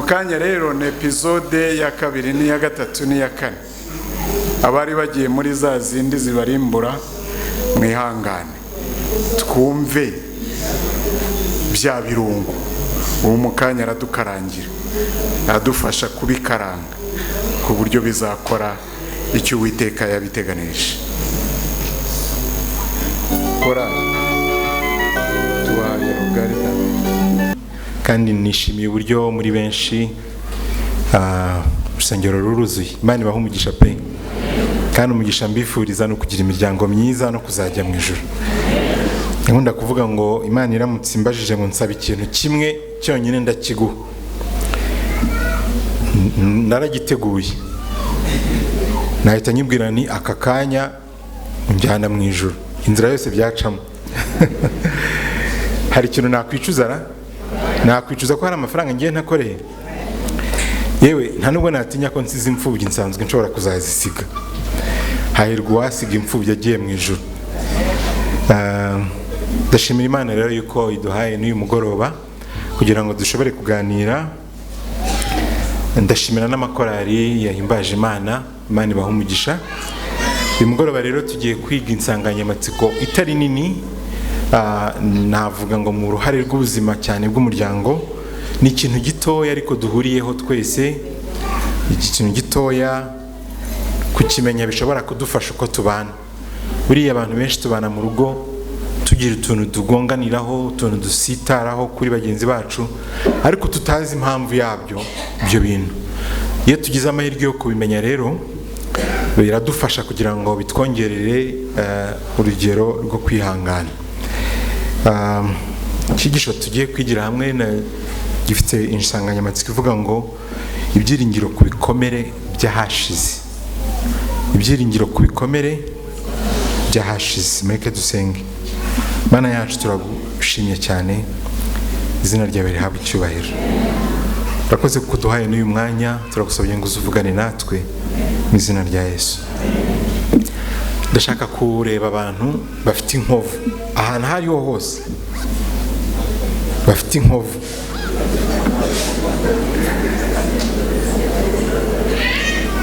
mukanya rero ni episode ya kabiri n'iya gatatu n'iya kane. Abari bagiye muri za zindi zibarimbura mwihangane twumve bya birungo. Uwo mukanya aradukarangira, adufasha kubikaranga ku buryo bizakora icyo Uwiteka yabiteganije. Kora tubahaye rugari. Kandi nishimiye uburyo muri benshi urusengero ruruzuye. Imana ibahe umugisha pe. Kandi umugisha mbifuriza no kugira imiryango myiza no kuzajya mu ijuru. Nkunda kuvuga ngo Imana iramutse imbajije ngo nsaba ikintu kimwe cyonyine ndakiguha. Naragiteguye. Nahita nyibwira ni aka kanya njyana mu ijuru. Inzira yose byacamo. Hari ikintu nakwicuza nakwicuza ko hari amafaranga ngiye ntakoreye. Yewe nta nubwo natinya ko nsize imfubyi nsanzwe nshobora kuzazisiga. Hahirwa uwasiga imfubyi agiye mu ijuru. Ndashimira Imana rero yuko iduhaye n'uyu mugoroba kugira ngo dushobore kuganira. Ndashimira n'amakorari yahimbaje Imana. Imana ibahe umugisha. Uyu mugoroba rero tugiye kwiga insanganyamatsiko itari nini. Navuga ngo mu ruhare rw'ubuzima cyane bw'umuryango. Ni ikintu gitoya ariko duhuriyeho twese. Ikintu gitoya kukimenya bishobora kudufasha uko tubana. Buriya abantu benshi tubana mu rugo tugira utuntu tugonganiraho, utuntu dusitaraho kuri bagenzi bacu, ariko tutazi impamvu yabyo ibyo bintu. Iyo tugize amahirwe yo kubimenya rero biradufasha kugira ngo bitwongerere urugero rwo kwihangana. Ikigisho tugiye kwigira hamwe gifite insanganyamatsiko ivuga ngo ibyiringiro ku bikomere by'ahashize. Ibyiringiro ku bikomere by'ahashize. Mureke dusenge. Mana yacu turagushimye cyane, izina ryawe rihabwe icyubahiro. Urakoze kuko duhaye n'uyu mwanya, turagusabye ngo uzuvugane natwe mu izina rya Yesu. Ndashaka kureba abantu bafite inkovu ahantu hariho hose. Bafite inkovu.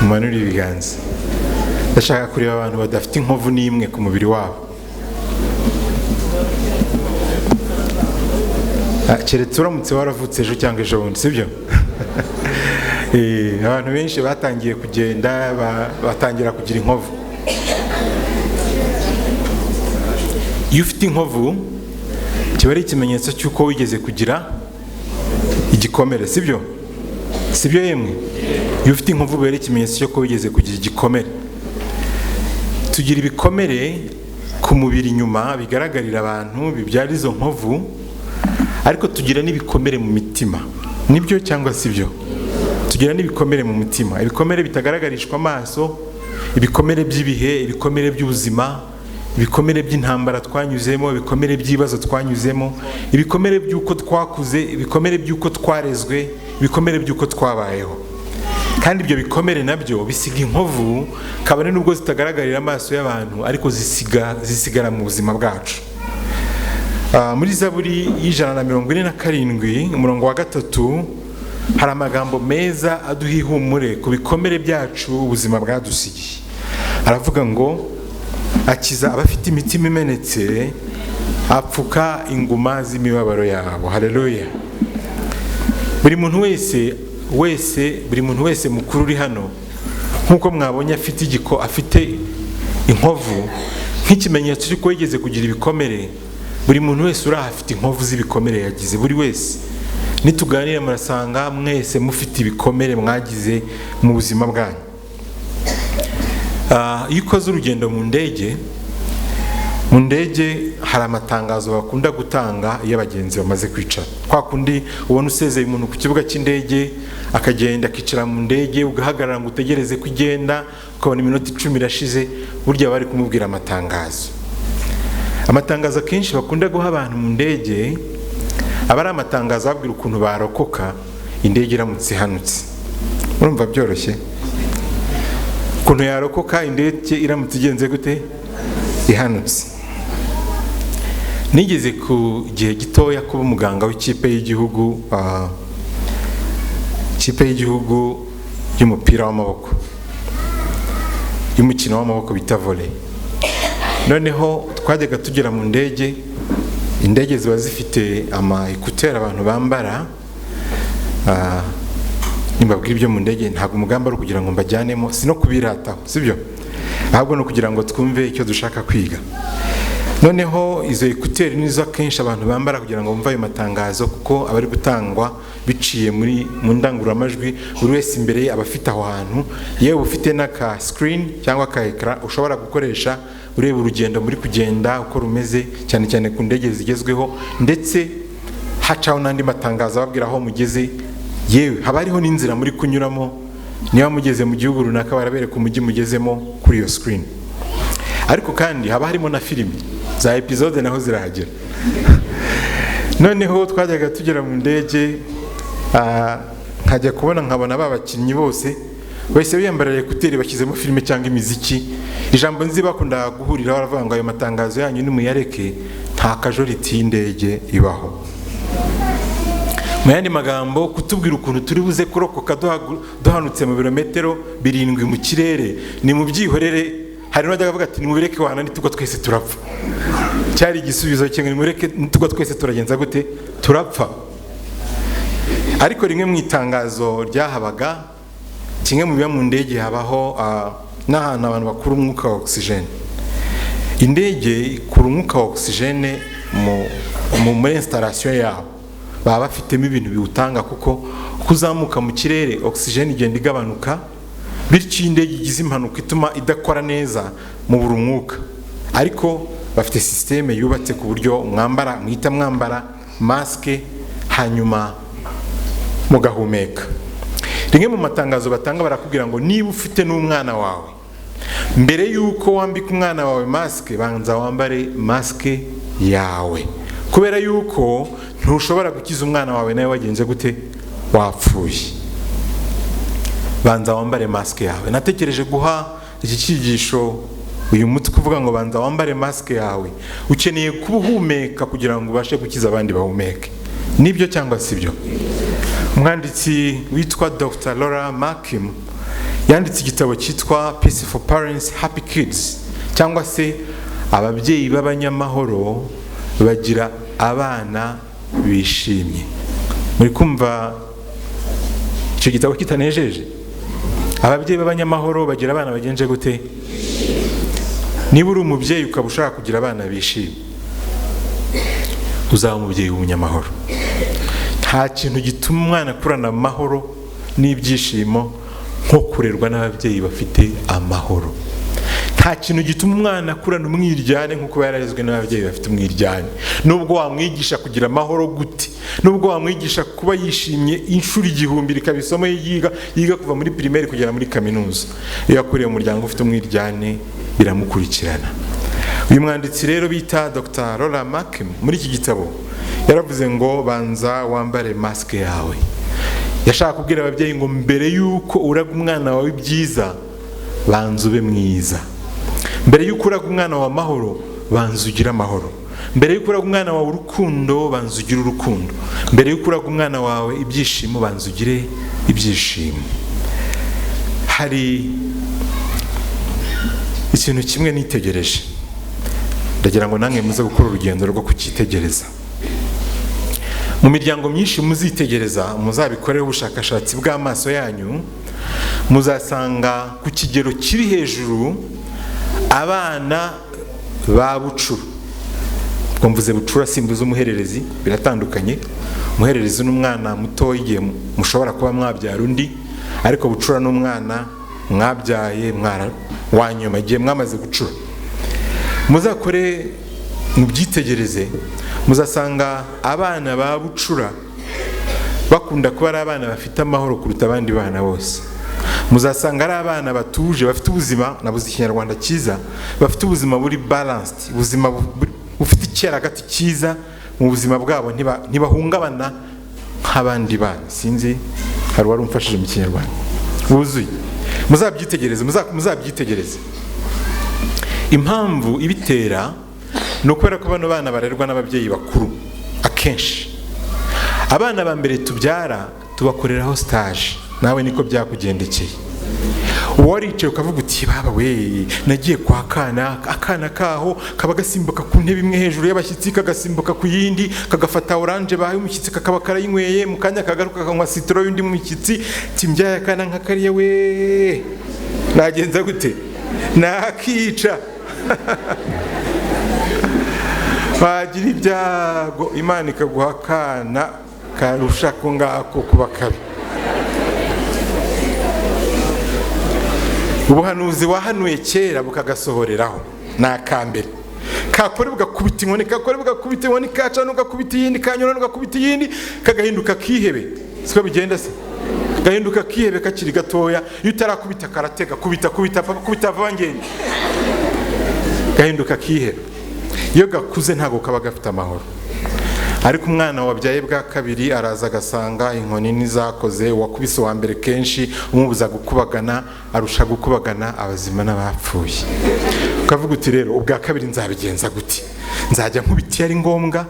Mumanure ibiganza. Ndashaka kureba abantu badafite inkovu n'imwe ku mubiri wabo. Keretse uramutse waravutse ejo cyangwa ejo bundi, sibyo? Abantu benshi batangiye kugenda batangira kugira inkovu. Iyo ufite inkovu kiba ari ikimenyetso cy'uko wigeze kugira igikomere, sibyo? Sibyo yemwe? Iyo ufite inkovu biba ari ikimenyetso cy'uko wigeze kugira igikomere. Tugira ibikomere ku mubiri nyuma bigaragarira abantu bibyara izo nkovu, ariko tugira n'ibikomere mu mitima. Nibyo cyangwa sibyo? Tugira n'ibikomere mu mitima. Ibikomere bitagaragarishwa amaso, ibikomere by'ibihe, ibikomere by'ubuzima, ibikomere by'intambara twanyuzemo, ibikomere by'ibibazo twanyuzemo, ibikomere by'uko twakuze, ibikomere by'uko twarezwe, ibikomere by'uko twabayeho. Kandi ibyo bikomere nabyo bisiga inkovu, kabone nubwo zitagaragarira amaso y'abantu, ariko zisigara mu buzima bwacu. Muri Zaburi y'147 umurongo wa 3 hari amagambo meza aduha ihumure ku bikomere byacu ubuzima bwadusigiye. Aravuga ngo akiza abafite imitima imenetse, apfuka inguma z'imibabaro yabo. Haleluya. Buri muntu wese mukuru uri hano, nkuko mwabonye afite inkovu nk'ikimenyetso cy'uko yigeze kugira ibikomere. Buri muntu wese uri afite inkovu z'ibikomere yagize. Buri wese. Nituganira murasanga mwese mufite ibikomere mwagize mu buzima bwanyu. Iyo ukoze urugendo mu ndege hari amatangazo bakunda gutanga iyo abagenzi bamaze kwicara. Kwa kundi ubona usezeye umuntu ku kibuga cy'indege akagenda akicara mu ndege, ugahagarara ngo utegereze ko igenda, ukabona iminota 10 irashize, burya bari kumubwira amatangazo. Amatangazo akenshi bakunda guha abantu mu ndege aba ari amatangazo ababwira ukuntu barokoka indege iramutse ihanutse. Urumva byoroshye? Ukuntu yarokoka indege iramutse igenze gute? Ihanutse. Nigeze ku gihe gitoya kuba umuganga w'ikipe y'igihugu ikipe y'igihugu y'umupira w'amaboko, y'umukino w'amaboko bita volley. Noneho twajyaga tugera mu ndege, indege ziba zifite ama écouteurs abantu bambara, nimbabwira ibyo mu ndege ntabwo umugamba ari kugira ngo mbajyanemo, si no kubirataho, sibyo, ahubwo no kugira ngo twumve icyo dushaka kwiga. Noneho izo écouteurs nizo akenshi abantu bambara kugira ngo bumve ayo matangazo, kuko abari gutangwa biciye mu ndangururamajwi, buri wese imbere aba afite aho hantu, yewe ufite n'aka screen cyangwa ka ekara ushobora gukoresha ureba urugendo muri kugenda uko rumeze, cyane cyane ku ndege zigezweho, ndetse hacaho n'andi matangazo ababwira aho mugeze, yewe haba hariho n'inzira muri kunyuramo, niba mugeze mu gihugu runaka barabereka umujyi mugezemo kuri iyo screen. Ariko kandi haba harimo na filimi za episode naho zirahagera. Noneho twajyaga tugera mu ndege, nkajya kubona nkabona babakinnyi bose wese biyambarira ekuteri bashyizemo filime cyangwa imiziki. Ijambo nzi bakunda guhurira baravuga ngo ayo matangazo yanyu nimuyareke, nta kajoriti y'indege ibaho. Mu yandi magambo, kutubwira ukuntu turi buze kurokoka duhanutse mu birometero 7 mu kirere ni mu byihorere. Hari n'abajyaga bavuga ati nimubireke wana nitugwa twese turapfa. Cyari igisubizo cyo nimureke nitugwa twese turagenza gute, turapfa. Ariko rimwe mu itangazo ryahabaga, kimwe mu biba mu ndege habaho n'ahantu abantu bakura umwuka wa oxygene. Indege ikura umwuka wa oxygene muri installation yabo, baba bafitemo ibintu biwutanga, kuko kuzamuka mu kirere oxygene igenda igabanuka, bityo indege igize impanuka ituma idakora neza mu buri umwuka. Ariko bafite systeme yubatse ku buryo mwita mwambara maske hanyuma mugahumeka. Rimwe mu matangazo batanga barakubwira ngo niba ufite n'umwana wawe, mbere yuko wambika umwana wawe maske, banza wambare maske yawe, kubera yuko ntushobora gukiza umwana wawe nawe wagenze gute, wapfuye. Banza wambare maske yawe. Natekereje guha iki cyigisho uyu mutwe kuvuga ngo banza wambare maske yawe, ukeneye kubuhumeka kugira ngo ubashe gukiza abandi bahumeke. Nibyo cyangwa sibyo? Umwanditsi witwa Dr. Laura Markham yanditse igitabo cyitwa Peace for Parents, Happy Kids, cyangwa se ababyeyi b'abanyamahoro bagira abana bishimye. Muri kumva icyo gitabo kitanejeje? Ababyeyi b'abanyamahoro bagira abana bagenje gute? Niba uri umubyeyi ukaba ushaka kugira abana bishimye, uzaba umubyeyi w'umunyamahoro. Nta kintu gituma umwana akurana amahoro n'ibyishimo nko kurerwa n'ababyeyi bafite amahoro. Nta kintu gituma umwana akurana umwiryane nkuko yararezwe n'ababyeyi bafite umwiryane. Nubwo wamwigisha kugira amahoro gute, nubwo wamwigisha kuba yishimye inshuro 1000 rikabisomo yiga kuva muri primaire kugera muri kaminuza, iyo yakuriye mu muryango ufite umwiryane biramukurikirana. Uyu mwanditsi rero bita Dr. Laura Markham muri iki gitabo yaravuze ngo banza wambare maske yawe. Yashaka kubwira ababyeyi ngo mbere yuko uraga umwana wawe byiza, banza ube mwiza. Mbere yuko uraga umwana wawe amahoro, banza ugire amahoro. Mbere yuko uraga umwana wawe urukundo, banza ugire urukundo. Mbere yuko uraga umwana wawe ibyishimo, banza ugire ibyishimo. Hari ikintu kimwe nitegereje, ndagira ngo namwe muze gukora urugendo rwo kucyitegereza. Mu miryango myinshi muzitegereza, muzabikorera ubushakashatsi bw'amaso yanyu, muzasanga ku kigero kiri hejuru abana ba bucura. Ubwo mvuze bucura simbuze umuhererezi, biratandukanye. Umuhererezi n'umwana muto igihe mushobora kuba mwabyara undi, ariko bucura n'umwana mwabyaye wanyuma igihe mwamaze gucura. Muzakore mubyitegereze, muzasanga abana ba bucura bakunda kuba ari abana bafite amahoro kuruta abandi bana bose. Muzasanga ari abana batuje, bafite ubuzima, nabuze ikinyarwanda cyiza, bafite ubuzima buri balanced, ubuzima bufite icyaragati cyiza mu buzima bwabo, ntibahungabana nk'abandi bana. Sinzi hari wari umfashije mu kinyarwanda wuzuye. Muzabyitegereze. Impamvu ibitera ni ukubera ko bano bana barerwa n'ababyeyi bakuru. Akenshi abana ba mbere tubyara tubakoreraho stage, nawe niko byakugendekeye. Waricaye ukavuga uti baba we nagiye kwa akana kaho kaba gasimbuka ku ntebe imwe hejuru y'abashyitsi, kagasimbuka ku yindi, kagafata orange bahaye umushyitsi kakaba karayinyweye, mu kanya kagaruka kanywa citron y'undi mushyitsi. Timbyaye akana nka kariya we nagenza gute? Nakica. Bagira ibyago Imana ikaguha akana karusha ko ngako kuba kabi. Ubuhanuzi wahanuye kera bukagasohoreraho nakambere, kakore bugakubita inkoni, kakore bugakubita inkoni, kaca n'ugakubita iyindi, kanyura n'ugakubita iyindi, kagahinduka kihebe. Siko bigenda se? Gahinduka kihebe kakiri gatoya, iyo utarakubita karatega, kubita vangenge, gahinduka kihebe. Iyo gakuze ntago kaba gafite amahoro. Ariko umwana wabyaye bwa kabiri araza agasanga inkoni nizakoze, wakubise wa mbere kenshi umubuza gukubagana, arusha gukubagana abazima n'abapfuye. Ukavuga uti rero ubwa kabiri nzabigenza gute? Nzajya nkubiti ari ngombwa,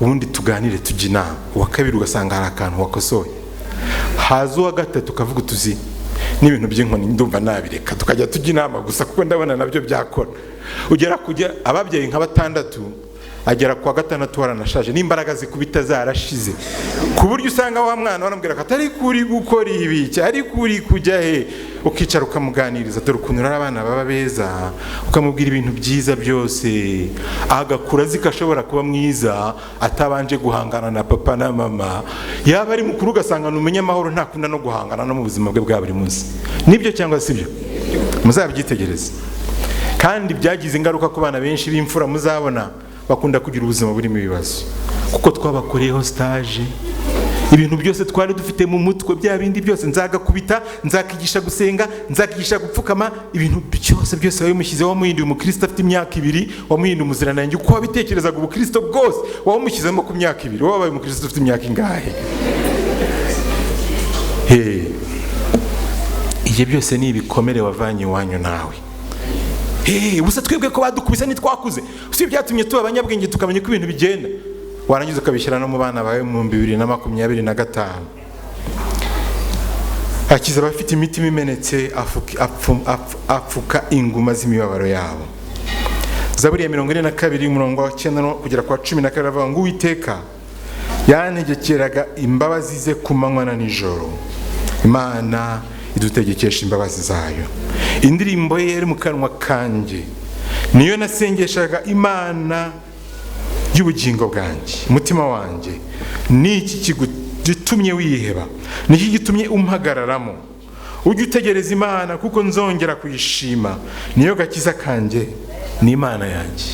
ubundi tuganire tujya inama. Uwa kabiri ugasanga hari akantu wakosoye. Haza uwa gatatu ukavuga utuzi n'ibintu by'inkoni ndumva nabireka tukajya tujya inama gusa kuko ndabona nabyo byakora. Ugera kujya ababyeyi nka batandatu, agera kwa gatandatu waranashaje n'imbaraga zikubita zarashize, ku buryo usanga wa mwana wanambwira ko atari kuri gukora ibi cyari kuri kujya he. Ukicara ukamuganiriza, dore ukuntu rero abana baba beza, ukamubwira ibintu byiza byose, agakura zikashobora kuba mwiza atabanje guhangana na papa na mama. Yaba ari mukuru ugasanga numenye amahoro, ntakunda no guhangana no mu buzima bwe bwa buri munsi. Nibyo cyangwa sibyo? Muzabyitegereze. Kandi byagize ingaruka ku bana benshi b'imfura muzabona bakunda kugira ubuzima burimo ibibazo, kuko twabakoreyeho stage. Ibintu byose twari dufite mu mutwe, bya bindi byose, nzagakubita, nzakigisha gusenga, nzakigisha gupfukama, ibintu byose wabimushyizeho. Wamuhinduye umukristo afite imyaka 2, wamuhinduye umuziranenge uko wabitekerezaga ubukristo bwose, wamushyizemo ku myaka 2. Wabaye umukristo ufite imyaka ingahe? Ibyo byose ni ibikomere wavanye iwanyu nawe. Ubusa twebwe ko badukubise nitwakuze, usi byatumye tuba abanyabwenge tukamenya ko ibintu bigenda. Warangiza ukabishyira no mu bana bawe mu 2025. Akiza bafite imitima imenetse, apfuka inguma z'imibabaro yabo. Zaburi ya 42 umurongo wa 9 kugera kwa 12 aravuga ngo Uwiteka yantegekeraga imbabazi ze ku manywa na nijoro. Imana idutegekesha imbabazi zayo. Indirimbo ye yari mu kanwa kanjye, niyo nasengeshaga Imana y'ubugingo bwanjye. Umutima wanjye niki gitumye wiheba? Niki gitumye umpagararamo? Ujye utegereza Imana kuko nzongera kuyishima, niyo gakiza kanjye ni Imana yanjye.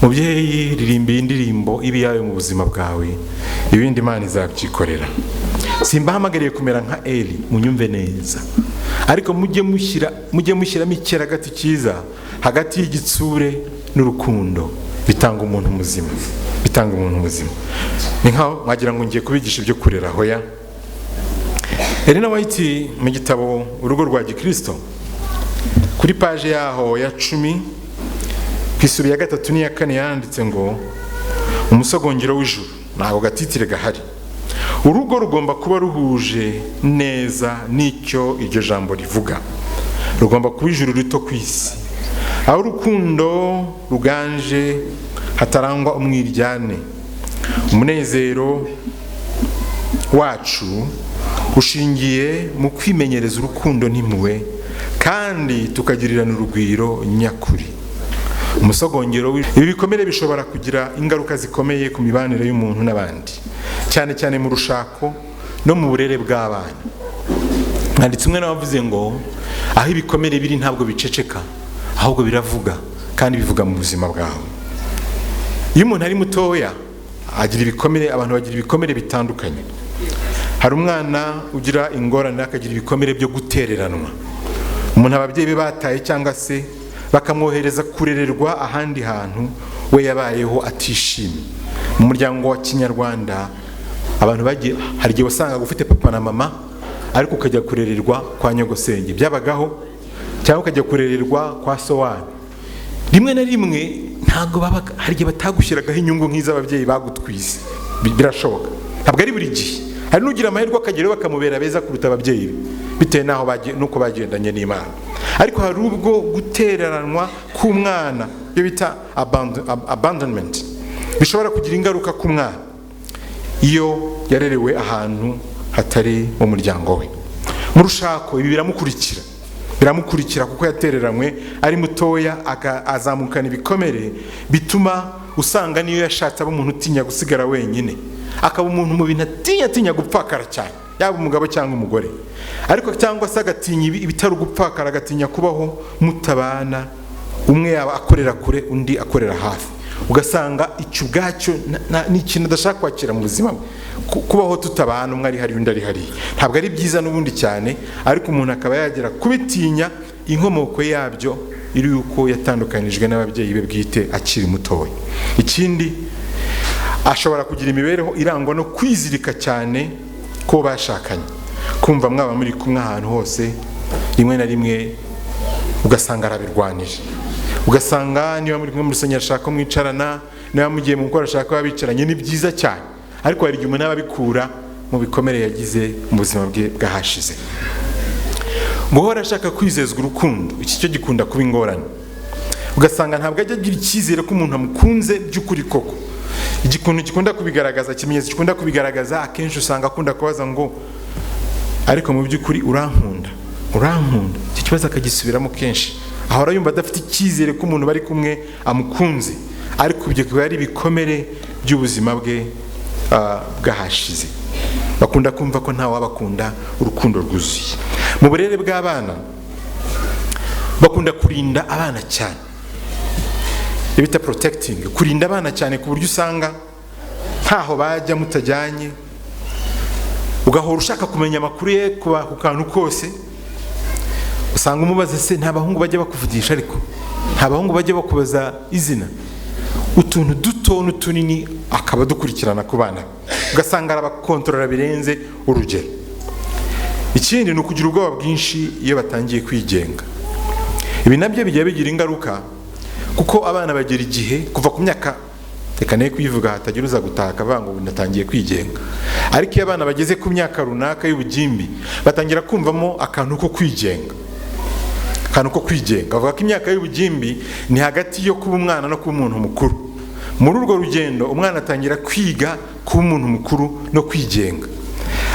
Mubyeyi, ririmba indirimbo ibi yawe mu buzima bwawe, ibindi Imana izabyikorera. Simbahamagariye kumera nka Eli, munyumve neza, ariko mujye mushyiramo icyeragati cyiza hagati y'igitsure n'urukundo, bitanga umuntu muzima, bitanga umuntu muzima. Ni nkaho wagira ngo ngiye kubigisha ibyo kurera hoya. Elena White mu gitabo Urugo rwa Gikristo, kuri page yaho ya 10 kwisuri ya 3 n'iya 4 yanditse ngo umusogongero w'ijuru. Ntago gatitire gahari. Urugo rugomba kuba ruhuje neza n'icyo iryo jambo rivuga. Rugomba kuba ijuru rito ku isi, aho urukundo ruganje, hatarangwa umwiryane. Umunezero wacu ushingiye mu kwimenyereza urukundo n'impuhwe, kandi tukagirirana urugwiro nyakuri. Umusogongero ibi bikomere bishobora kugira ingaruka zikomeye ku mibanire y'umuntu n'abandi, cyane cyane mu rushako no mu burere bw'abana. Mwanditse umwe navuze ngo aho ibikomere biri ntabwo biceceka, ahubwo biravuga, kandi bivuga mu buzima bwawe. Iyo umuntu ari mutoya agira ibikomere, abantu bagira ibikomere bitandukanye. Hari umwana ugira ingorane akagira ibikomere byo gutereranwa. Umuntu ababyeyi be bataye cyangwa se bakamwohereza kurererwa ahandi hantu we yabayeho atishimye. Mu muryango wa Kinyarwanda abantu bagiye, hari igihe wasanga ufite papa na mama ariko ukajya kurererwa kwa nyogosenge, byabagaho, cyangwa ukajya kurererwa kwa so wanyu. Rimwe na rimwe ntago babaga, hari igihe batagushyiragaho inyungu nk'iz'ababyeyi bagutwize, birashoboka, ntabwo ari buri gihe, hari n'ugira amahirwe akageraho bakamubera beza kuruta ababyeyi be bitewe n'aho nuko bagendanye n'Imana. Ariko hari ubwo gutereranwa k'umwana byo bita abandonment bishobora kugira ingaruka ku mwana iyo yarerewe ahantu hatari mu muryango we. Mu rushako ibi biramukurikira kuko yatereranywe ari mutoya azamukana ibikomere bituma usanga niyo yashatse aba umuntu utinya gusigara wenyine, akaba umuntu mu bintu atinya gupfakara cyane, yaba umugabo cyangwa umugore, ariko cyangwa se agatinya ibitari gupfakara, agatinya kubaho mutabana, umwe yaba akorera kure undi akorera hafi. Ugasanga icyo ubwacyo ni ikintu adashaka kwakira mu buzima bwe, kubaho tutabana, umwe ari hari undi ari hari. Ntabwo ari byiza n'ubundi cyane, ariko umuntu akaba yagera kubitinya inkomoko yabyo iri yuko yatandukanijwe n'ababyeyi be bwite akiri mutoya. Ikindi, ashobora kugira imibereho irangwa no kwizirika cyane ko bashakanye, kumva mwaba muri kumwe ahantu hose, rimwe na rimwe ugasanga arabirwanije, ugasanga niba muri kumwe mu rusengero ashaka mwicarana, niba mugiye mu gukora ashaka babicaranye, ni byiza cyane, ariko hari igihe umuntu aba abikura mu bikomere yagize mu buzima bwe bwahashize. Guhora ashaka kwizezwa urukundo, iki cyo gikunda kuba ingorane. Ugasanga ntabwo ajya agira icyizere ko umuntu amukunze by'ukuri koko. Igikuntu gikunda kubigaragaza, ikimenyetso gikunda kubigaragaza, akenshi usanga akunda kubaza ngo ariko mu by'ukuri urankunda. Iki kibazo akagisubiramo kenshi, ahora yumva adafite icyizere ko umuntu bari kumwe amukunze, ariko ibyo kuba ari ibikomere by'ubuzima bwe bwahashize. Bakunda kumva ko nta wabakunda urukundo rwuzuye. Mu burere bw'abana bakunda kurinda abana cyane, bita protecting, kurinda abana cyane ku buryo usanga ntaho bajya mutajyanye, ugahora ushaka kumenya amakuru ye ku kantu kose. Usanga umubaza se nta bahungu bajya bakuvugisha, ariko nta bahungu bajya bakubaza izina, utuntu duto n'utunini akaba dukurikirana ku bana, ugasanga arabakontorora birenze urugero. Ikindi ni ukugira ubwoba bwinshi iyo batangiye kwigenga. Ibi nabyo bijya bigira ingaruka, kuko abana bagera igihe kuva ku myaka, reka ne kwivuga hatagira uza gutaka avuga ngo natangiye kwigenga, ariko iyo abana bageze ku myaka runaka y'ubugimbi batangira kumvamo akantu ko kwigenga. Bavuga ko imyaka y'ubugimbi ni hagati yo kuba umwana no kuba umuntu mukuru. Muri urwo rugendo umwana atangira kwiga kuba umuntu mukuru no kwigenga,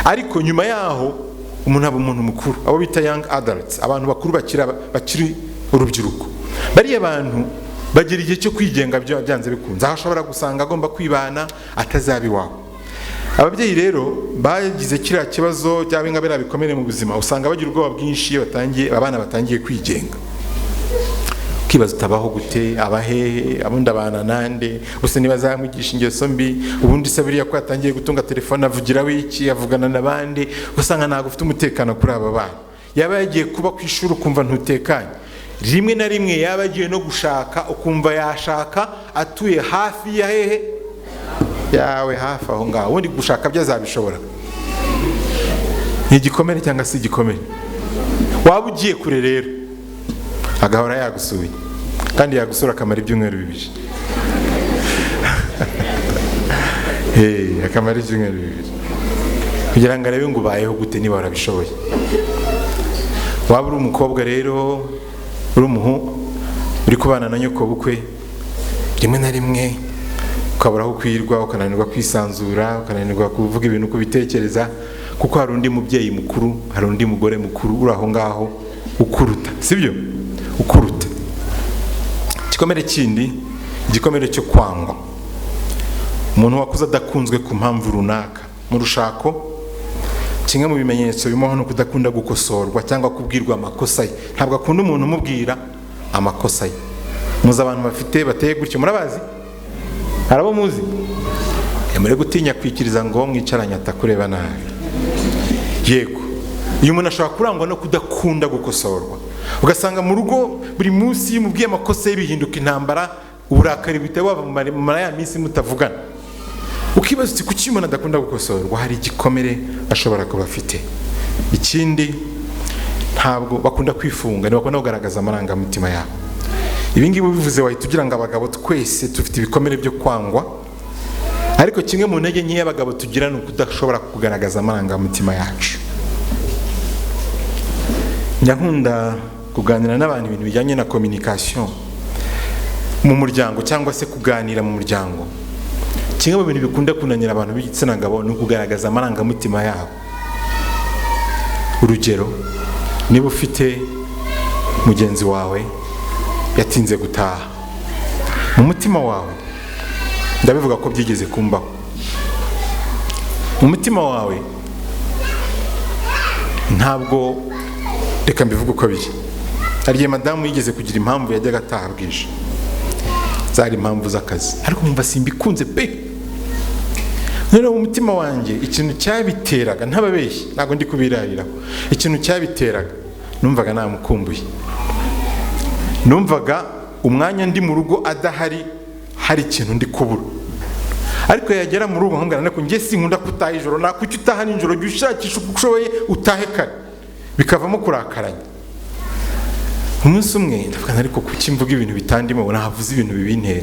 ariko nyuma yaho umuntu aba umuntu mukuru, abo bita young adults, abantu bakuru bakiri urubyiruko. Bariya abantu bagira igihe cyo kwigenga byanze bikunze, aho ashobora gusanga agomba kwibana atazaba iwabo. Ababyeyi rero bagize kiriya kibazo cyangwa ingabire bikomere mu buzima, usanga bagira ubwoba bwinshi iyo abana batangiye kwigenga. Kibazo tabaho gute, abahehe, abundi abana nande, gusa niba zamwigisha ingeso mbi, ubundi se biriya ko yatangiye gutunga telefone avugira wiki, avugana n'abandi, usanga ntabwo ufite umutekano kuri aba bana. Yaba yagiye kuba ku ishuri ukumva ntutekanye, rimwe na rimwe yaba agiye no gushaka ukumva yashaka atuye hafi ya hehe yawe, hafi aho ngaho, ubundi gushaka byazabishobora. Ni igikomere cyangwa si igikomere? Waba ugiye kure rero agahora yagusuye, kandi yagusura akamara ibyumweru bibiri. Akamara ibyumweru bibiri kugira ngo arebe ngo ubayeho gute niba warabishoboye. Waba uri umukobwa rero, uri umuhungu, uri kubana na nyoko bukwe, rimwe na rimwe ukabura aho kwirwa, ukananirwa kwisanzura, ukananirwa kuvuga ibintu uko bitekereza, kuko hari undi mubyeyi mukuru, hari undi mugore mukuru uri aho ngaho ukuruta, sibyo? Ukuruta. Igikomere kindi, igikomere cyo kwangwa. Umuntu wakuze adakunzwe ku mpamvu runaka. Mu rushako, kimwe mu bimenyetso birimo no kudakunda gukosorwa cyangwa kubwirwa amakosa ye. Ntabwo akunda umuntu umubwira amakosa ye. Muzi abantu bateye gutyo, murabazi? Harabo muzi? Yamure gutinya kwikiriza ngo mwicaranye atakureba nabi. Yego, uyu muntu ashobora kurangwa no kudakunda gukosorwa. Ugasanga mu rugo buri munsi y'umubwiye amakosa ye bihinduka intambara, uburakari bita bava mu mara ya minsi mutavugana. Ukibaza uti kuki umuntu adakunda gukosorwa? Hari igikomere ashobora kuba afite. Ikindi, ntabwo bakunda kwifunga, ntibakunda kugaragaza amarangamutima yabo. Ibi ngibi bivuze wahita ugira ngo abagabo twese dufite ibikomere byo kwangwa, ariko kimwe mu ntege nke y'abagabo tugira ni ukudashobora kugaragaza amarangamutima yacu. Njya nkunda kuganira n'abantu ibintu bijyanye na communication mu muryango cyangwa se kuganira mu muryango. Kimwe mu bintu bikunda kunanira abantu b'igitsina gabo ni ukugaragaza amarangamutima yabo. Urugero, niba ufite mugenzi wawe yatinze gutaha, mu mutima wawe, ndabivuga ko byigeze kumbaho, mu mutima wawe ntabwo, reka mbivuga uko biri, hariye madamu yigeze kugira impamvu yajyaga ataha bwije, zari impamvu z'akazi, ariko mumva simbikunze pe. Rero mu mutima wanjye ikintu cyabiteraga, ntababeshye, ntabwo ndi kubirariraho, ikintu cyabiteraga numvaga namukumbuye, numvaga umwanya ndi mu rugo adahari hari ikintu ndi kubura, ariko yagera mu rugo nkongana nako ngiye sinkunda kutaha ijoro, nakuki utaha nijoro, jya ushakisha uko ushoboye utahe kare, bikavamo kurakaranya. Umunsi umwe ndavuga ariko kuki mvuga ibintu bitandimo, nahavuze ibintu bibintera.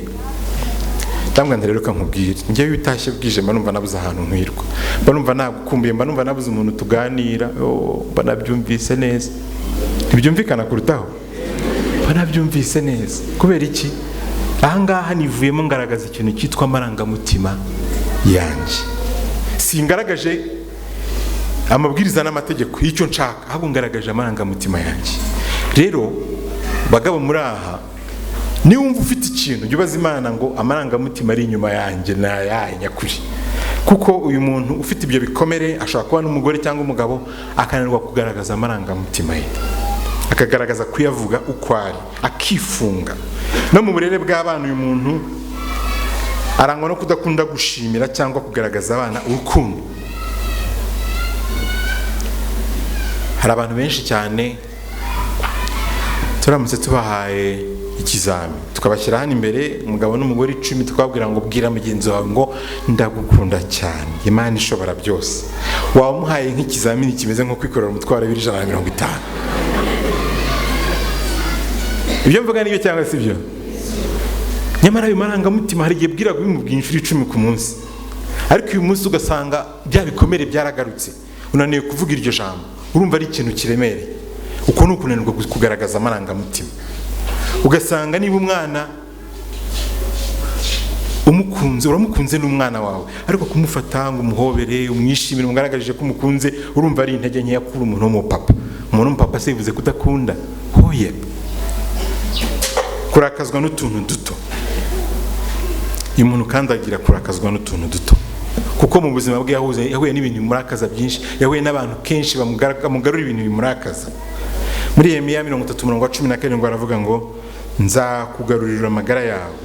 Ndambwira rero kankubwire, ngiye bitashye bwije mba numva nabuze ahantu nkwirwa, mba numva nagukumbuye, mba numva nabuze umuntu tuganira, mba nabyumvise neza. Ntibyumvikana kurutaho, mba nabyumvise neza. Kubera iki? Ahangaha nivuyemo ngaragaza ikintu cyitwa amarangamutima yanjye. Singaragaje amabwiriza n'amategeko y'icyo nshaka, ahubwo ngaragaje amarangamutima yanjye. Rero bagabo muri aha, niba wumva ufite ikintu jya ubaza Imana ngo amarangamutima ari inyuma yanjye ni ayahe nyakuri. Kuko uyu muntu ufite ibyo bikomere ashobora kuba n'umugore cyangwa umugabo akananirwa kugaragaza amarangamutima ye, akagaragaza kuyavuga uko ari, akifunga. No mu burere bw'abana uyu muntu arangwa no kudakunda gushimira cyangwa kugaragaza abana urukundo. Hari abantu benshi cyane turamutse tubahaye ikizami tukabashyira hano imbere, umugabo n'umugore 10, tukababwira ngo bwira mugenzi wawe ngo ndagukunda cyane, Imana ishobora byose, waba umuhaye nk'ikizamini kimeze nko kwikorera umutwaro w'150. Ibyo mvuga nibyo cyangwa si byo? Nyamara ayo marangamutima hari igihe bwira bimubwira inshuro 10 ku munsi, ariko uyu munsi ugasanga bya bikomere byaragarutse, unaniye kuvuga iryo jambo, urumva ari ikintu kiremereye. Uko ni ukunanirwa kugaragaza amarangamutima. Ugasanga niba umwana umukunze, uramukunze n'umwana wawe, ariko kumufata ngo umuhobere, umwishimire, umugaragarije ko umukunze, urumva ari intege nke yakura umuntu w'umupapa. Umuntu w'umupapa se bivuze kudakunda, hoye. Kurakazwa n'utuntu duto. Uyu muntu kandi agira kurakazwa n'utuntu duto, kuko mu buzima bwe yahuye n'ibintu bimurakaza byinshi, yahuye n'abantu kenshi bamugarura ibintu bimurakaza. Muri Yeremiya 30:17 aravuga ngo nzakugarurira amagara yawe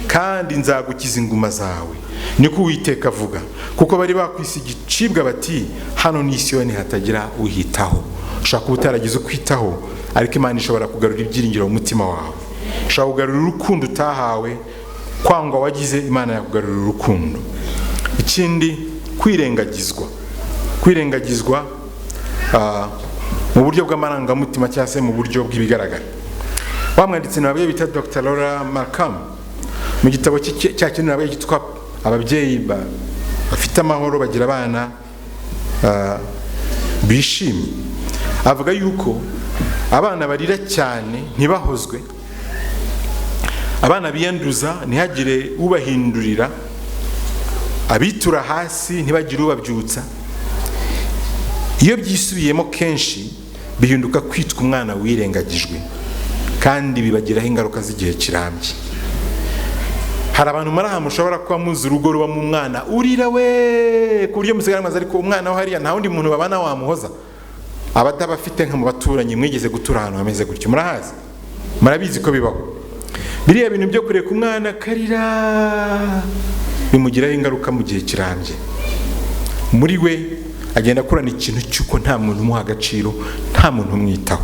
kandi nzagukiza inguma zawe, niko Uwiteka avuga, kuko bari bakwise igicibwa bati hano ni Siyoni hatagira uhitaho. Ushaka kuba utaragize ukwitaho, ariko Imana ishobora kugarura ibyiringiro mu mutima wawe, ishobora kugarura urukundo utahawe, kwangwa wagize, Imana yakugarura urukundo. Ikindi, kwirengagizwa mu buryo bw'amarangamutima cyangwa se mu buryo bw'ibigaragara. Wamwanditse nabyo bita Dr. Laura Markham mu gitabo cya kintu nabyo cyitwa ababyeyi bafite amahoro bagira abana bishimye. Avuga yuko abana barira cyane ntibahozwe, abana biyanduza ntihagire ubahindurira, abitura hasi ntibagire ubabyutsa. Iyo byisubiyemo kenshi bihinduka kwitwa umwana wirengagijwe, kandi bibagiraho ingaruka z'igihe kirambye. Hari abantu muri aha mushobora kuba muzi urugo ruba mu mwana urira we ku buryo musigara maze, ariko umwana we hariya nta wundi muntu babana wamuhoza. Abadabafite nka mu baturanyi mwigeze gutura ahantu hameze gutyo, murahazi, murabizi ko bibaho. Biriya bintu byo kureka umwana karira bimugiraho ingaruka mu gihe kirambye. Muri we agenda akurana ikintu cy'uko nta muntu umuha agaciro, nta muntu umwitaho.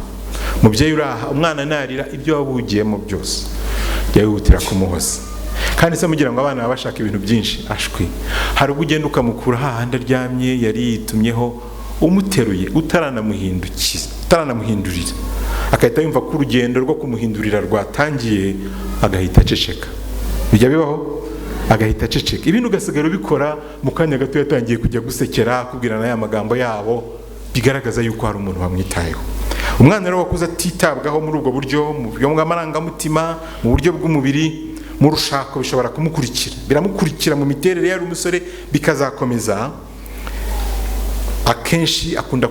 Mubyeyi uraha, umwana narira ibyo wabugiyemo byose jya wihutira kumuhoza. Kandi se mugira ngo abana baba bashaka ibintu byinshi, ashwi. Hari ubwo ugenda ukamukura hahandi aryamye yari yitumyeho, umuteruye utaranamuhindurira, akahita yumva ko urugendo rwo kumuhindurira rwatangiye, agahita aceceka. Bijya bibaho? agahita aceceka. Ibintu ugasigara ubikora mu kanya gato yatangiye kujya gusekera kubwirana ya magambo yabo, bigaragaza yuko hari umuntu wamwitayeho. Umwana rero wakuze atitabwaho muri ubwo buryo, mu buryo bw'amarangamutima, mu buryo bw'umubiri, mu rushako bishobora kumukurikira, biramukurikira mu miterere yari umusore, bikazakomeza. Akenshi akunda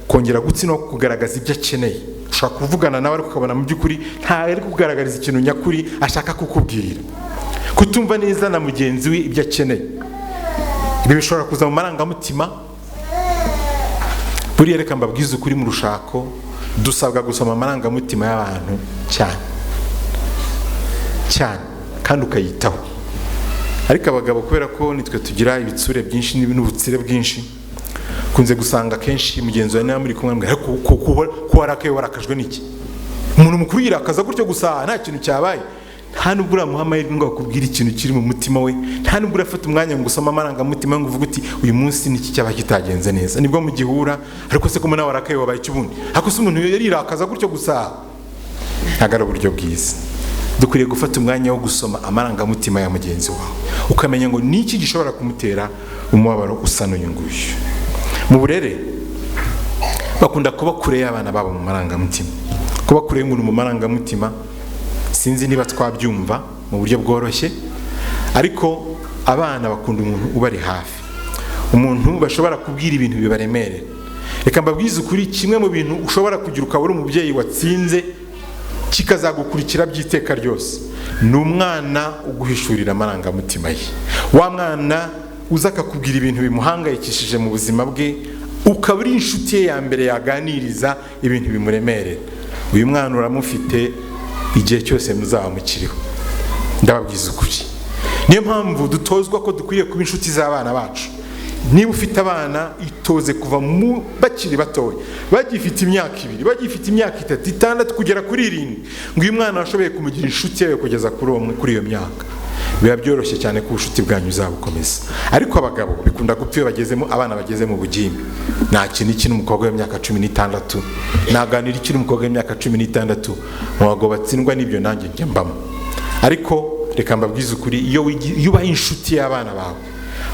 kongera gutsina kugaragaza ibyo akeneye. Ushaka kuvugana nawe ariko ukabona mu by'ukuri ntari kugaragariza ikintu nyakuri ashaka kukubwira, kutumva neza na mugenzi we ibyo akeneye. Ibi bishobora kuza mu marangamutima. Buriya reka mbabwize ukuri, mu rushako dusabwa gusoma amarangamutima y'abantu cyane kandi ukayitaho. Ariko abagabo kubera ko nitwe tugira ibitsure byinshi n'ubutsire bwinshi, kunze gusanga kenshi mugenzi wawe muri kumwe mbere ko warakaye warakajwe n'iki. Umuntu mukuru yirakaza gutyo gusa nta kintu cyabaye, nta nubwo uramuha amahirwe ngo akubwire ikintu kiri mu mutima we, nta nubwo urafata umwanya ngo usome amarangamutima ngo uvuge uti uyu munsi niki cyaba kitagenze neza. Nibwo mugihura, ariko se ko nawe warakaye wabaye ikibundi. Ariko se umuntu yarirakaza gutyo gusa, ntabwo ari uburyo bwiza. Dukwiriye gufata umwanya wo gusoma amarangamutima ya mugenzi wawe, ukamenya ngo niki gishobora kumutera umubabaro usa n'uyu nguyu. Mu burere bakunda kuba kure y'abana babo mu marangamutima. Kuba kure y'umuntu mu marangamutima sinzi niba twabyumva mu buryo bworoshye, ariko abana bakunda umuntu ubari hafi, umuntu bashobora kubwira ibintu bibaremerera. Reka mbabwize ukuri, kimwe mu bintu ushobora kugira ukaba uri umubyeyi watsinze kikazagukurikira by'iteka ryose, ni umwana uguhishurira amarangamutima ye. Wa mwana uza akakubwira ibintu bimuhangayikishije mu buzima bwe, ukaba uri inshuti ye ya mbere yaganiriza ibintu bimuremerera. Uyu mwana uramufite igihe cyose muzaba mukiriho, ndababwiza ukuri. Niyo mpamvu dutozwa ko dukwiriye kuba inshuti z'abana bacu. Niba ufite abana, itoze kuva mu bakiri batoya, bagifite imyaka 2, bagifite imyaka 3, 6 kugera kuri 7, ngo uyu mwana washoboye kumugira inshuti yawe kugeza kuri iyo myaka. Biba byoroshye cyane ko ubucuti bwanyu uzabukomeza. Ariko abagabo bikunda gupfa iyo bagezemo, abana bageze mu bugimbi. Nta kintu iki n'umukobwa w'imyaka 16, naganira iki n'umukobwa w'imyaka 16, mu bagabo batsindwa n'ibyo nanjye njye mbamo. Ariko reka mbabwize ukuri, iyo ubaye inshuti y'abana bawe,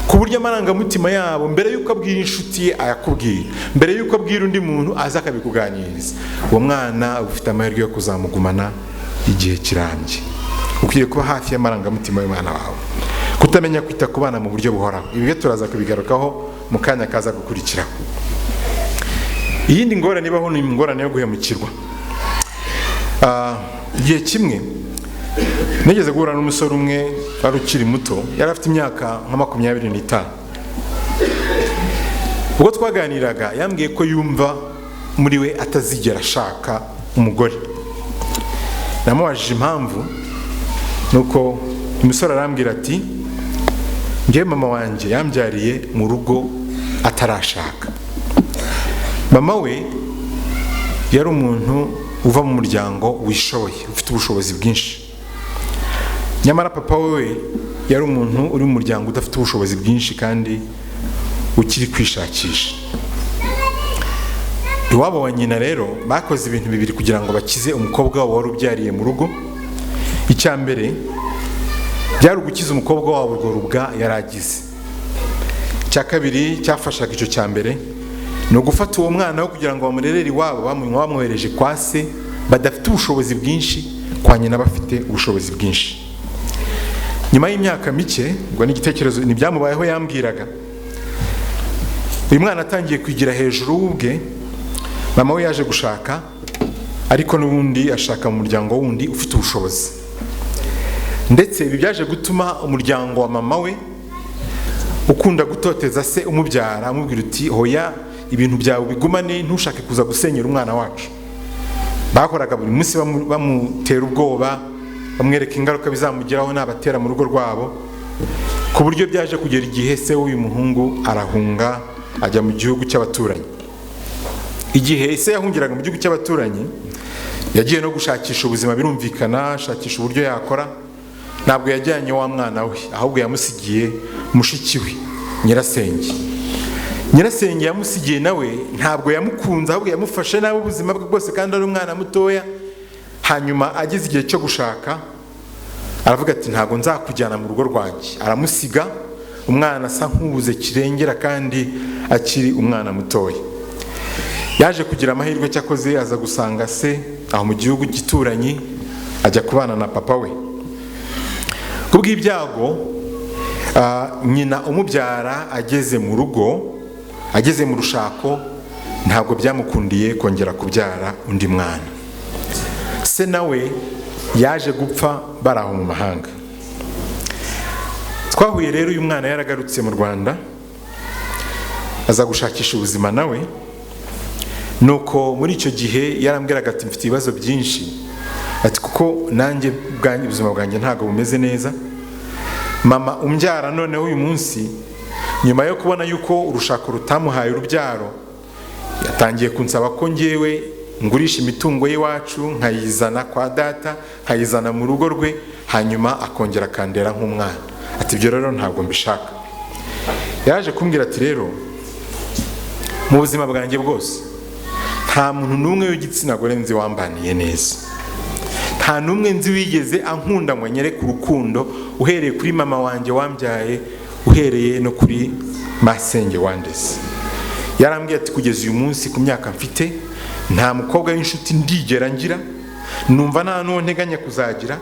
ku buryo amarangamutima yabo mbere yuko abwira inshuti ye ayakubwira, mbere yuko abwira undi muntu aza akabikuganiriza, uwo mwana ufite amahirwe yo kuzamugumana igihe kirambye. Ukwiye kuba hafi y'amarangamutima y'umwana wawe, kutamenya kwita ku bana mu buryo buhoraho. Ibi turaza kubigarukaho mu kanya kaza gukurikiraho. Iyindi ngorane ibaho ni ingorane yo guhemukirwa. Igihe kimwe nigeze guhura n'umusore umwe wari ukiri muto, yari afite imyaka nka 25. Ubwo twaganiraga yambwiye ko yumva muri we atazigera ashaka umugore. Namubajije impamvu, nuko umusore arambwira ati, njye mama wanjye yambyariye mu rugo atarashaka. Mama we yari umuntu uva mu muryango wishoboye, ufite ubushobozi bwinshi. Nyamara papa we yari umuntu uri mu muryango udafite ubushobozi bwinshi kandi ukiri kwishakisha. Iwabo wa nyina rero bakoze ibintu bibiri kugira ngo bakize umukobwa wabo wari ubyariye mu rugo. Icya mbere byari ugukiza umukobwa wabo urwo rubwa yaragize. Icya kabiri cyafashaga icyo cya mbere ni ugufata uwo mwana wo kugira ngo bamurerere iwabo, bamwohereje kwa se badafite ubushobozi bwinshi, kwa nyina bafite ubushobozi bwinshi. Nyuma y'imyaka mike, ngo n'igitekerezo n'ibyamubayeho yambwiraga, uyu mwana atangiye kwigira hejuru ubwe. Mama we yaje gushaka, ariko n'ubundi ashaka mu muryango wundi ufite ubushobozi. Ndetse ibi byaje gutuma umuryango wa mama we ukunda gutoteza se umubyara, amubwira uti hoya ibintu byawe bigumane, ntushake kuza gusenyera umwana wacu. Bakoraga buri munsi bamutera ubwoba, bamwereka ingaruka bizamugiraho nabatera mu rugo rwabo, ku buryo byaje kugera igihe se w'uyu muhungu arahunga ajya mu gihugu cy'abaturanyi. Igihe se yahungiraga mu gihugu cy'abaturanyi, yagiye no gushakisha ubuzima, birumvikana, ashakisha uburyo yakora. Ntabwo yajyanye wa mwana we, ahubwo yamusigiye mushiki we Nyirasenge. Nyirasenge yamusigiye nawe ntabwo yamukunze, ahubwo yamufashe nawe ubuzima bwe bwose kandi ari umwana mutoya. Hanyuma ageze igihe cyo gushaka, aravuga ati ntago nzakujyana mu rugo rwanjye. Aramusiga, umwana asa nk'ubuze kirengera kandi akiri umwana mutoya. Yaje kugira amahirwe cyakoze aza gusanga se aho mu gihugu gituranyi, ajya kubana na papa we. Kubw'ibyago nyina umubyara ageze mu rugo, ageze mu rushako, ntabwo byamukundiye kongera kubyara undi mwana. Se nawe yaje gupfa baraho mu mahanga. Twahuye rero uyu mwana yaragarutse mu Rwanda, aza gushakisha ubuzima nawe. Nuko muri icyo gihe yarambwiraga ati mfite ibibazo byinshi, ati kuko nanjye ubuzima bwanjye ntabwo bumeze neza. Mama umbyara noneho uyu munsi, nyuma yo kubona yuko urushako rutamuhaye urubyaro, yatangiye kunsaba ko ngewe ngurisha imitungo y'iwacu nkayizana kwa data, nkayizana mu rugo rwe, hanyuma akongera akandera nk'umwana. Ati ibyo rero ntabwo mbishaka. Yaje kumbwira ati rero mu buzima bwanjye bwose nta muntu n'umwe w'igitsina gore nzi wambaniye neza, nta n'umwe nzi wigeze ankunda ngo anyereke urukundo, uhereye kuri mama wanjye wambyaye, uhereye no kuri masenge wandeze. Yarambwiye ati kugeza uyu munsi ku myaka mfite, nta mukobwa w'inshuti ndigera ngira, numva nta n'uwo nteganya kuzagira,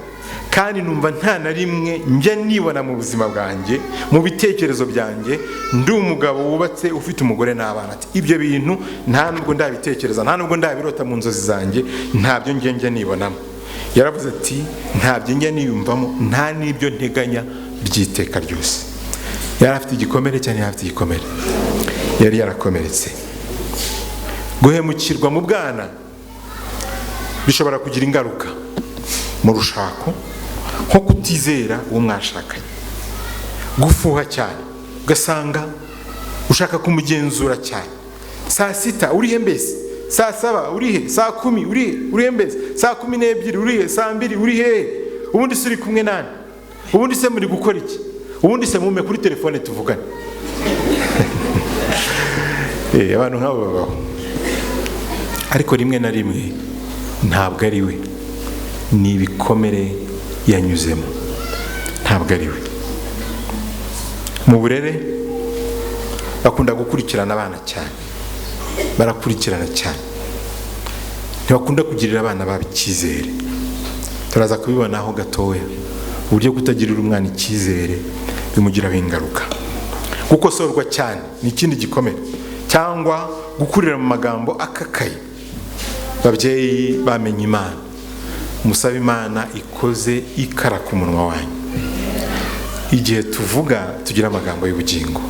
kandi numva nta na rimwe njya nibona mu buzima bwanjye, mu bitekerezo byanjye ndi umugabo wubatse ufite umugore n'abana. Ati ibyo bintu nta nubwo ndabitekereza, nta nubwo ndabirota mu nzozi zanjye, ntabyo njya nibonamo. Yaravuze ati ntabyo njya niyumvamo, nta n'ibyo nteganya by'iteka ryose. Yari afite igikomere cyane, yari afite igikomere, yari yarakomeretse. Guhemukirwa mu bwana bishobora kugira ingaruka mu rushako, nko kutizera uwo mwashakanye, gufuha cyane, ugasanga ushaka kumugenzura cyane. Saa sita urihe mbese, saa saba urihe, saa 10 urihe mbese, saa 12 urihe, saa 2 urihe, ubundi se uri kumwe nani, ubundi se muri gukora iki, ubundi se mume kuri telefone tuvugane. Abantu nk'abo babaho, ariko rimwe na rimwe ntabwo ari we, ni ibikomere yanyuzemo, ntabwo ari we. Mu burere bakunda gukurikirana abana cyane, barakurikirana cyane, ntibakunda kugirira abana babo icyizere. Turaza kubibonaho gatoya, uburyo kutagirira umwana icyizere bimugiraho ingaruka. Gukosorwa cyane ni ikindi gikomere, cyangwa gukurira mu magambo akakaye. Babyeyi bamenye Imana, musaba Imana ikoze ikara ku munwa wanyu. Igihe tuvuga tugira amagambo y'ubugingo,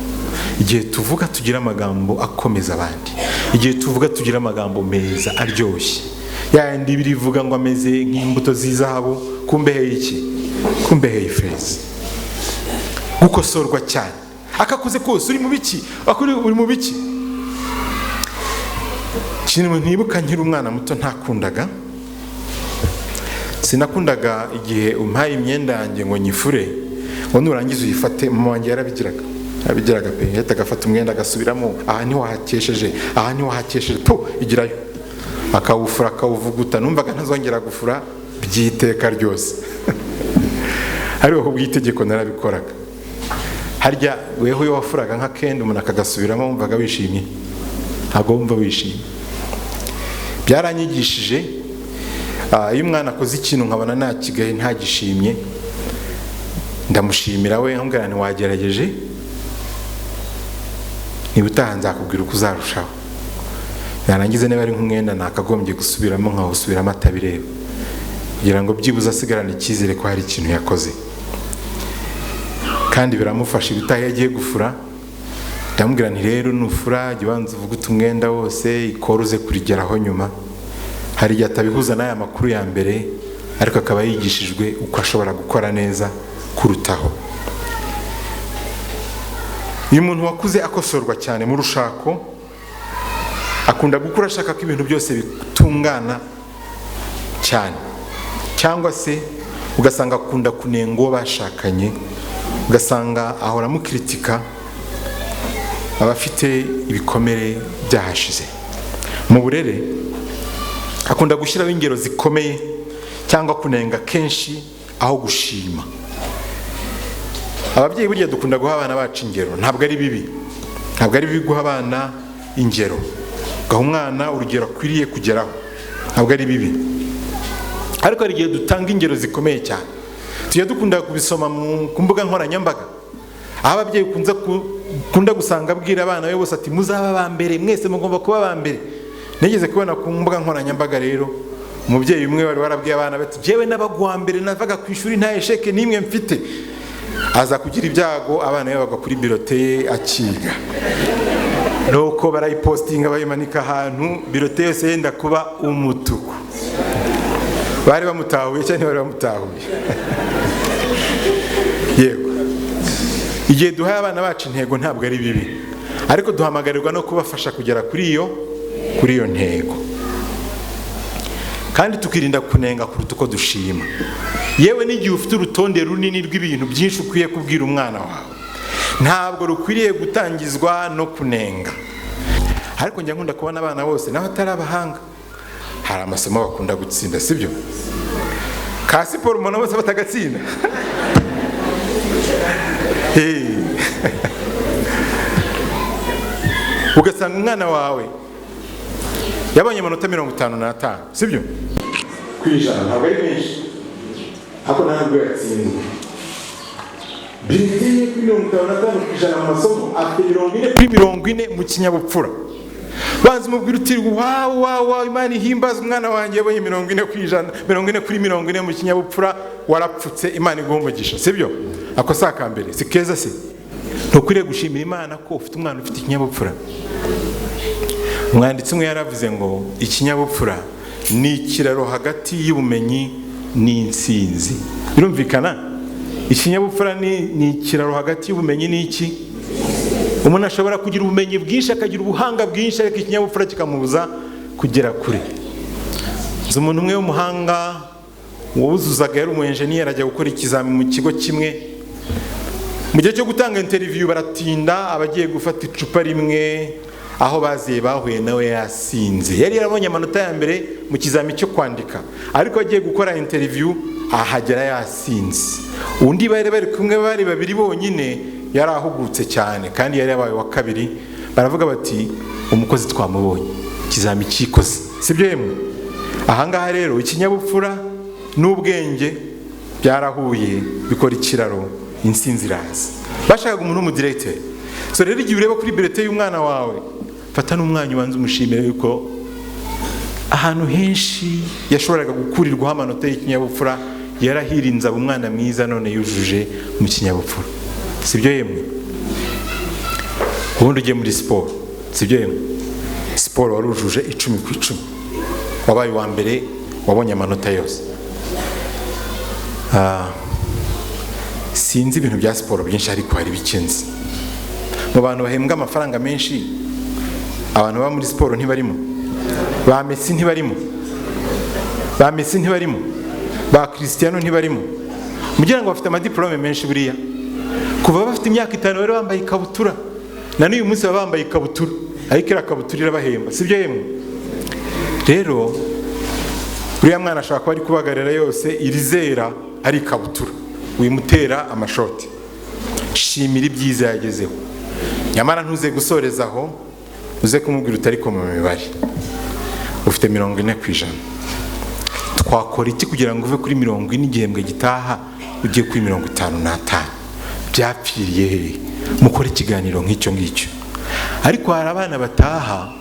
igihe tuvuga tugira amagambo akomeza abandi, igihe tuvuga tugira amagambo meza aryoshye, yandi birivuga ngo ameze nk'imbuto z'izahabu, kumbeheye iki, kumbeheye ifeza. Gukosorwa cyane, akakuze kose uri mu biki, akuri uri mu biki. Kintu ntibuka nkiri umwana muto ntakundaga, sinakundaga igihe umpaye imyenda yanjye ngo nyifure, ngo nurangiza uyifate. Mama wanjye yarabigiraga pe, yahitaga afata umwenda agasubiramo, aha niho hakesheje, aha niho hakesheje, igirayo, akawufura akawuvuguta. Numvaga ntazongera gufura by'iteka ryose. Hariho ubwitegeko narabikoraga. Harya weho yo wafuraga nk'akenda umuntu akagasubiramo, wumvaga wishimye? Ntabwo wumva wishimye. Byaranyigishije, iyo umwana akoze ikintu nkabona nakigaye ntagishimye, ndamushimira we, nkambwira nti wagerageje, nibutaha nzakubwira uko uzarushaho. Yarangiza niba ari nk'umwenda nakagombye gusubiramo nkawusubiramo atabireba, kugira ngo byibuze asigarane icyizere ko hari ikintu yakoze. Kandi biramufasha ibitaha yagiye gufura. Ndamubwira nti rero nufura jya ubanza uvuga umwenda wose, ikoruze kurigeraho nyuma. Hari igihe atabihuza n'aya makuru ya mbere, ariko akaba yigishijwe uko ashobora gukora neza kurutaho. Uyu muntu wakuze akosorwa cyane mu rushako, akunda gukura ashaka ko ibintu byose bitungana cyane, cyangwa se ugasanga akunda kunenga uwo bashakanye, ugasanga ahora amukritika, abafite ibikomere byahashize. Mu burere akunda gushyiraho ingero zikomeye cyangwa kunenga kenshi aho gushima. Ababyeyi burya dukunda guha abana bacu ingero, ntabwo ari bibi guha abana ingero, gaha umwana urugero akwiriye kugeraho, ntabwo ari bibi. Ariko hari igihe dutanga ingero zikomeye cyane, tujya dukunda kubisoma ku mbuga nkoranyambaga, aho ababyeyi kunda gusanga abwira abana be bose ati muzaba ba mbere, mwese mugomba kuba ba mbere. Nigeze kubona ku mbuga nkoranyambaga rero umubyeyi umwe wari warabwiye abana bati jewe n'abagwa mbere navaga ku ishuri nta esheke nimwe mfite, aza kugira ibyago abana be bagwa kuri birote ye akiga, nuko barayipostinga bayimanika ahantu, birote yose yenda kuba umutuku. Bari bamutahuye cyane, bari bamutahuye. Yego, igihe duhaye abana bacu intego ntabwo ari bibi, ariko duhamagarirwa no kubafasha kugera kuri iyo ntego, kandi tukirinda kunenga kuruta uko dushima. Yewe n'igihe ufite urutonde runini rw'ibintu byinshi ukwiye kubwira umwana wawe, ntabwo rukwiriye gutangizwa no kunenga. Ariko njya nkunda kubona abana bose naho atari abahanga, hari amasomo bakunda gutsinda, sibyo? Ka siporo umuntu bose batagatsinda. Ugasanga umwana wawe yabonye amanota 55, sibyo? Kwijana ntabwo ari menshi, ako ntabwo yatsinzwe. Bigiye kuri 55 kwijana mu masomo, afite 40 mu kinyabupfura. Banza umubwira uti wow Imana ihimbaza umwana wanjye yabonye 40 kwijana, 40 kuri 40 mu kinyabupfura, warapfutse, Imana iguha umugisha, sibyo? Ako saka mbere si keza se? Ntukwiriye gushimira Imana ko ufite umwana ufite ikinyabupfura. Umwanditsi umwe yaravuze ngo ikinyabupfura ni ikiraro hagati y'ubumenyi n'insinzi. Birumvikana? Ikinyabupfura ni ikiraro hagati y'ubumenyi n'iki? Umuntu ashobora kugira ubumenyi bwinshi, akagira ubuhanga bwinshi, ariko ikinyabupfura kikamubuza kugera kure. Nzi umuntu umwe w'umuhanga wuzuzaga, yari umu-engineer, ajya gukora ikizami mu kigo kimwe. Mu gihe cyo gutanga interview baratinda, abagiye gufata icupa rimwe, aho baziye bahuye nawe yasinze. Yari yarabonye amanota ya mbere mu kizami cyo kwandika, ariko agiye gukora interview ahagera yasinze. Undi bari kumwe, bari babiri bonyine, yari ahugutse cyane kandi yari yabaye wa kabiri. Baravuga bati umukozi twamubonye, ikizami cyikoze, sibyo yemwe? Ahangaha rero ikinyabupfura n'ubwenge byarahuye, bikora ikiraro, insinzi iraza. Bashakaga umuntu w'umudirecteur. So rero igihe ureba kuri birete y'umwana wawe, fata n'umwanya ubanza umushimire yuko ahantu henshi yashoboraga gukurirwaho amanota y'ikinyabupfura, yarahirinze aba umwana mwiza, none yujuje mu kinyabupfura, sibyo yemwe? Ubundi ugiye muri siporo, sibyo yemwe? Siporo warujuje 10 ku 10, wabaye wa mbere, wabonye amanota yose. Sinzi ibintu bya siporo byinshi, ariko hari bikenzi. Mu bantu bahembwa amafaranga menshi, abantu ba muri siporo ntibarimo. Ba Messi ntibarimo, ba Cristiano ntibarimo. Mugira ngo bafite amadiplome menshi buriya. Kuva bafite imyaka 5 bari bambaye ikabutura, na n'uyu munsi baba bambaye ikabutura, ariko ira kabutura irabahemba, sibyo yemwe? Rero uriya mwana ashaka kuba ari kubagarira yose irizera ari ikabutura, wimutera amashoti. Shimira ibyiza yagezeho, nyamara ntuze gusorezaho, uze kumubwira utari ko mu mibare ufite 40%. Twakora iki kugira ngo uve kuri 40 igihembwe gitaha ugiye kuri 55? Byapfiriye he? Mukore ikiganiro nk'icyo ngicyo. Ariko hari abana bataha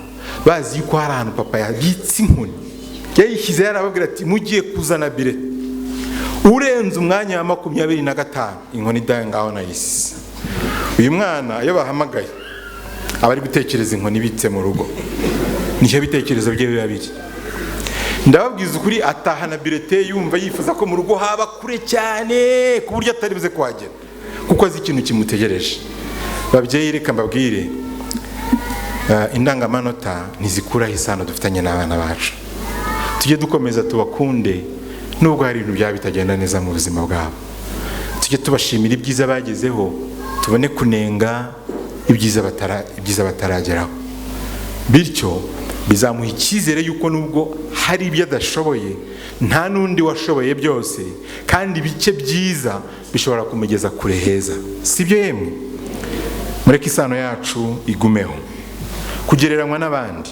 bazi yuko hari ahantu papa yabitse inkoni, yayishyize, yarababwira ati mugiye kuzana birete, urenze umwanya wa 25 inkoni idaye ngaho nayisi. Uyu mwana iyo bahamagaye abari gutekereza inkoni ibitse mu rugo, nicyo bitekerezo bye biba biri. Ndababwiza ukuri, atahana birete yumva yifuza ko mu rugo haba kure cyane ku buryo atari buze kuhagera, kuko azi ikintu kimutegereje. Babyeyi, reka mbabwire, indangamanota ntizikuraho isano dufitanye n'abana bacu. Tujye dukomeza tubakunde nubwo hari ibintu byaba bitagenda neza mu buzima bwabo. Tujye tubashimira ibyiza bagezeho, tubone kunenga ibyiza batarageraho. Bityo bizamuha icyizere yuko nubwo hari ibyo adashoboye nta n'undi washoboye byose, kandi ibice byiza bishobora kumugeza kure heza. Sibyo yemwe? Mureke isano yacu igumeho. Kugereranywa n'abandi,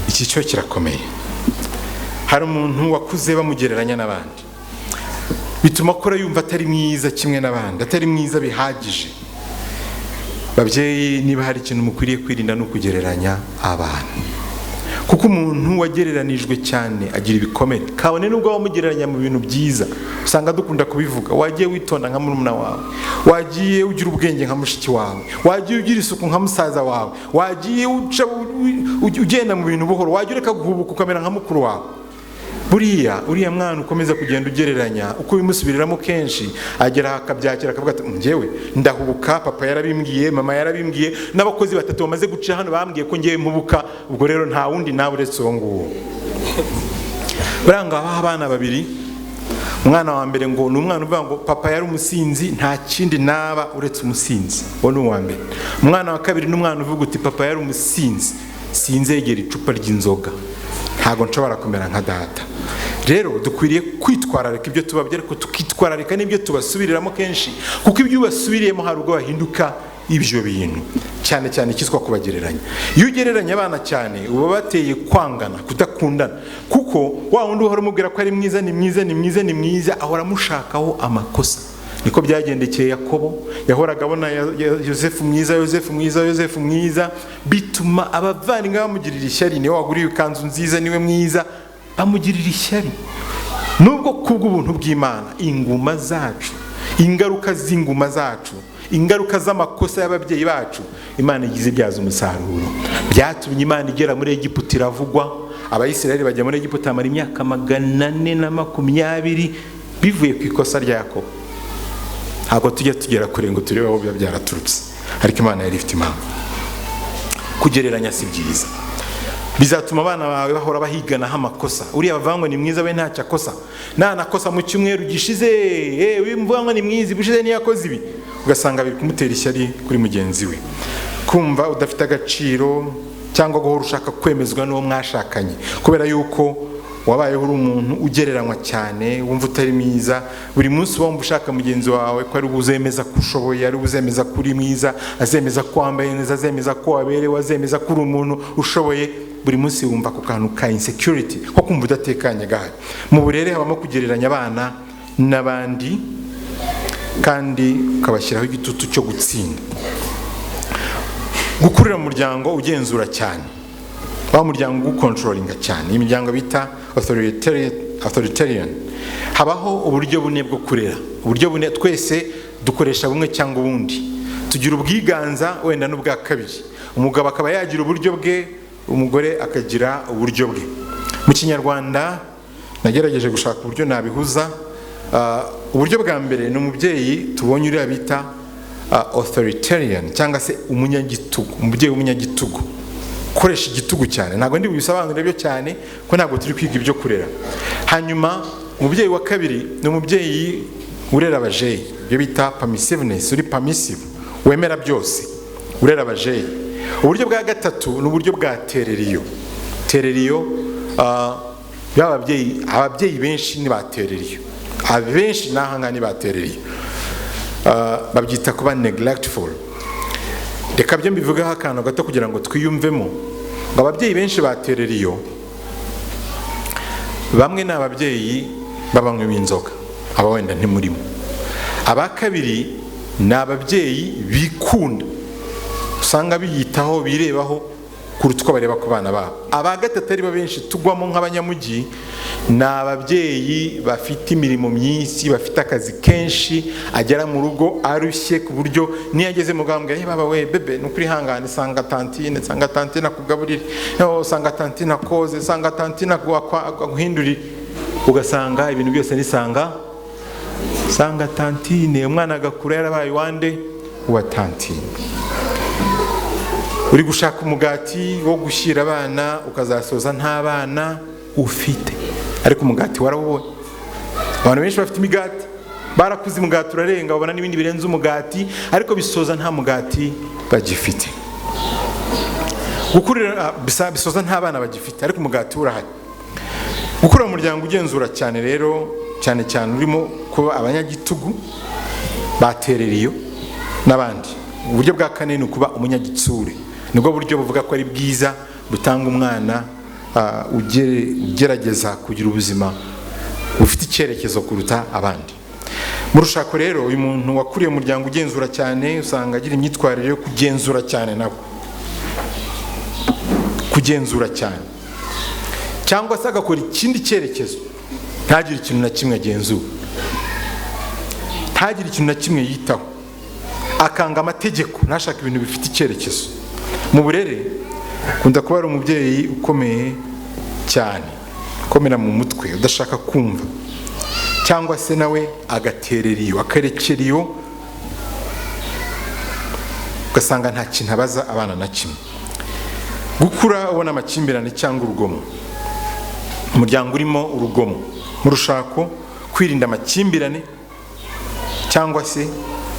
iki cyo kirakomeye. Hari umuntu wakuze bamugereranya n'abandi, bituma akora yumva atari mwiza kimwe n'abandi, atari mwiza bihagije. Babyeyi, niba hari ikintu mukwiriye kwirinda no kugereranya abantu, kuko umuntu wagereranijwe cyane agira ibikomere. Kabone nubwo wamugereranya mu bintu byiza, usanga dukunda kubivuga, wagiye witonda nka murumuna wawe, wagiye ugira ubwenge nka mushiki wawe, wagiye ugira isuku nka musaza wawe, wagiye ugenda mu bintu buhoro, wagiye ureka guhubuka ukamera nka mukuru wawe. Uriya mwana ukomeza kugenda ugereranya, uko bimusubiriramo kenshi agera akabyakira akavuga ati njyewe ndahubuka, papa yarabimbwiye, mama yarabimbwiye, n'abakozi batatu bamaze guca hano bambwiye ko ngiye mpubuka, ubwo rero nta wundi nawe uretse uwo nguwo. Baranga abana babiri, umwana wa mbere ngo ni umwana uvuga ngo papa yari umusinzi, nta kindi naba uretse umusinzi. Uwo ni uwa mbere. Umwana wa kabiri n'umwana uvuga uti papa yari umusinzi, sinzegera icupa ry'inzoga, ntago nshobora kumera nka data. Rero dukwiriye kwitwararika ibyo tubabwira, ariko tukitwararika n'ibyo tubasubiriramo kenshi, kuko ibyo ubasubiriyemo hari ubwo bahinduka ibyo bintu, cyane cyane ikitwa kubagereranya. Iyo ugereranya abana cyane uba bateye kwangana, kudakundana, kuko wa wundi uhora umubwira ko ari mwiza, ni mwiza, ni mwiza, ni mwiza, ahora amushakaho amakosa. Niko byagendekeye Yakobo, yahoraga abona Yosefu mwiza, Yosefu mwiza, Yosefu mwiza, bituma abavandimwe bamugirira ishyari. Niwe waguriye ikanzu nziza, niwe mwiza, bamugirira ishyari. Nubwo kubw'ubuntu bw'Imana, inguma zacu, ingaruka z'inguma zacu, ingaruka z'amakosa y'ababyeyi bacu, Imana igize ibyaza umusaruro. Byatumye Imana igera muri Egiputa iravugwa, Abayisiraheli bajya muri Egiputa amara imyaka 420 bivuye ku ikosa rya Yakobo. Ntabwo tujya tugera kure ngo turebe aho byaraturutse, ariko Imana yari ifite impamvu. Kugereranya si byiza, bizatuma abana bawe bahora bahiganaho amakosa. Uriya bavangwa ni mwiza, we ntacyo akosa, nanakosa mu cyumweru gishize wimvangwa ni mwiza, bushize ni yakoze ibi, ugasanga biri kumutera ishyari kuri mugenzi we. Kumva udafite agaciro cyangwa guhora ushaka kwemezwa n'uwo mwashakanye kubera yuko wabayeho uri umuntu ugereranywa cyane, wumva utari mwiza. Buri munsi wumva ushaka mugenzi wawe ko ari uzemeza ko ushoboye, ari uzemeza ko uri mwiza, azemeza ko wambaye neza, azemeza ko waberewe, azemeza ko uri umuntu ushoboye. Buri munsi wumva ku kantu ka insecurity, ko kumva udatekanye gahari. Mu burere habamo kugereranya abana n'abandi, kandi ukabashyiraho igitutu cyo gutsinda. Gukurira mu muryango ugenzura cyane, wa muryango ukontrolinga cyane, imiryango bita authoritarian. Habaho uburyo bune bwo kurera, uburyo bune twese dukoresha bumwe cyangwa ubundi. Tugira ubwiganza wenda n'ubwa kabiri. Umugabo akaba yagira uburyo bwe, umugore akagira uburyo bwe. Mu Kinyarwanda nagerageje gushaka uburyo nabihuza. Uburyo bwa mbere ni umubyeyi tubonye uriya bita authoritarian cyangwa se umunyagitugu, umubyeyi w'umunyagitugu, koresha igitugu cyane. Ntabwo ndi bubisobanure byo cyane ko ntabwo turi kwiga ibyo kurera. Hanyuma umubyeyi wa kabiri ni umubyeyi urera abajeyi, ibyo bita permissiveness, uri permissive, wemera byose, urera abajeyi. Uburyo bwa gatatu ni uburyo bwa tereriyo. Tereriyo ababyeyi benshi ni batereriyo, abenshi nahanga ni batereriyo. Babyita kuba neglectful. Reka byo mbivugaho akantu gato kugira ngo twiyumvemo ngo ababyeyi benshi batereriyo, bamwe ni ababyeyi babanywa b'inzoga, aba wenda ntimurimo. Aba kabiri ni ababyeyi bikunda, usanga biyitaho, birebaho kuruta uko bareba ku bana babo. Aba gatatu ari bo benshi tugwamo nk'abanyamujyi, ni ababyeyi bafite imirimo myinshi, bafite akazi kenshi, agera mu rugo arushye ku buryo niyo ageze mu gambwe, baba we bebe nukuri hangane, sanga tantine akugaburire, sanga tantine akoze, sanga tantine aguhindurire. Ugasanga ibintu byose ni sanga tantine. Umwana agakura yarabaye wande uwa tantine. Uri gushaka umugati wo gushyira abana ukazasoza nta bana ufite, ariko umugati warawubonye. Abantu benshi bafite imigati, barakuze umugati urarenga, babona n'ibindi birenze umugati, ariko bisoza nta mugati bagifite. gukurira bisoza nta bana bagifite ariko umugati urahari. Gukurira mu muryango ugenzura cyane rero cyane cyane urimo kuba abanyagitugu batereriyo n'abandi. Uburyo bwa kane ni ukuba umunyagitsure, nibwo buryo buvuga ko ari bwiza butanga umwana ugerageza kugira ubuzima ufite icyerekezo kuruta abandi. Mu rushako rero uyu muntu wakuriye mu muryango ugenzura cyane usanga agira imyitwarire yo kugenzura cyane nabo, kugenzura cyane, cyangwa se agakora ikindi cyerekezo ntagire ikintu na kimwe agenzura, ntagire ikintu na kimwe yitaho, akanga amategeko, ntashaka ibintu bifite icyerekezo. Mu burere kunda kuba ari umubyeyi ukomeye cyane, ukomera mu mutwe udashaka kumva, cyangwa se nawe agaterera iyo akarekera iyo, ugasanga nta kintu abaza abana na kimwe. Gukura ubona amakimbirane cyangwa urugomo, umuryango urimo urugomo, mu rushako kwirinda amakimbirane, cyangwa se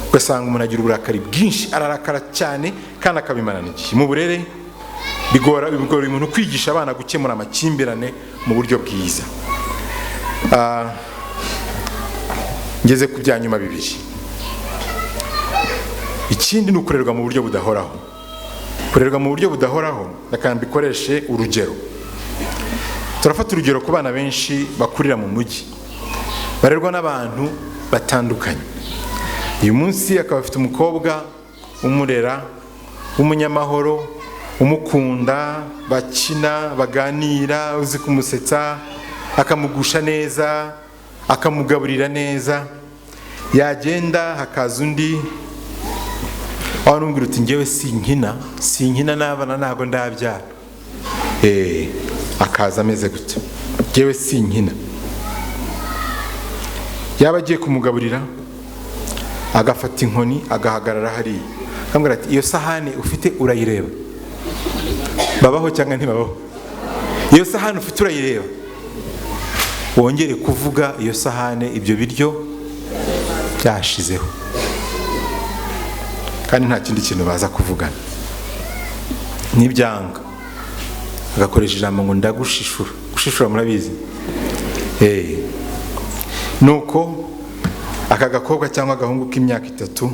ugasanga umuntu agira uburakari bwinshi, ararakara cyane kandi akabimarana igihe. Mu burere bigora umuntu kwigisha abana gukemura amakimbirane mu buryo bwiza. Ngeze ku bya nyuma bibiri. Ikindi ni ukurerwa mu buryo budahoraho. Kurerwa mu buryo budahoraho reka mbikoreshe urugero. Turafata urugero ku bana benshi bakurira mu mujyi, barerwa n'abantu batandukanye. Uyu munsi akaba afite umukobwa umurera, umunyamahoro, umukunda, bakina, baganira, uzi kumusetsa, akamugusha neza, akamugaburira neza. Yagenda hakaza undi wanumvira uti ngewe sinkina n'abana ntago ndabyara. Akaza ameze gutya, ngewe sinkina. Yaba agiye kumugaburira agafata inkoni agahagarara hariya, akambwira ati iyo sahani ufite urayireba? Babaho cyangwa ntibabaho? Iyo sahani ufite urayireba? Wongere kuvuga iyo sahane, ibyo biryo byashizeho, kandi nta kindi kintu baza kuvugana. Nibyanga agakoresha ijambo ngo ndagushishura. Gushishura murabizi? Nuko aka gakobwa cyangwa agahungu k'imyaka 3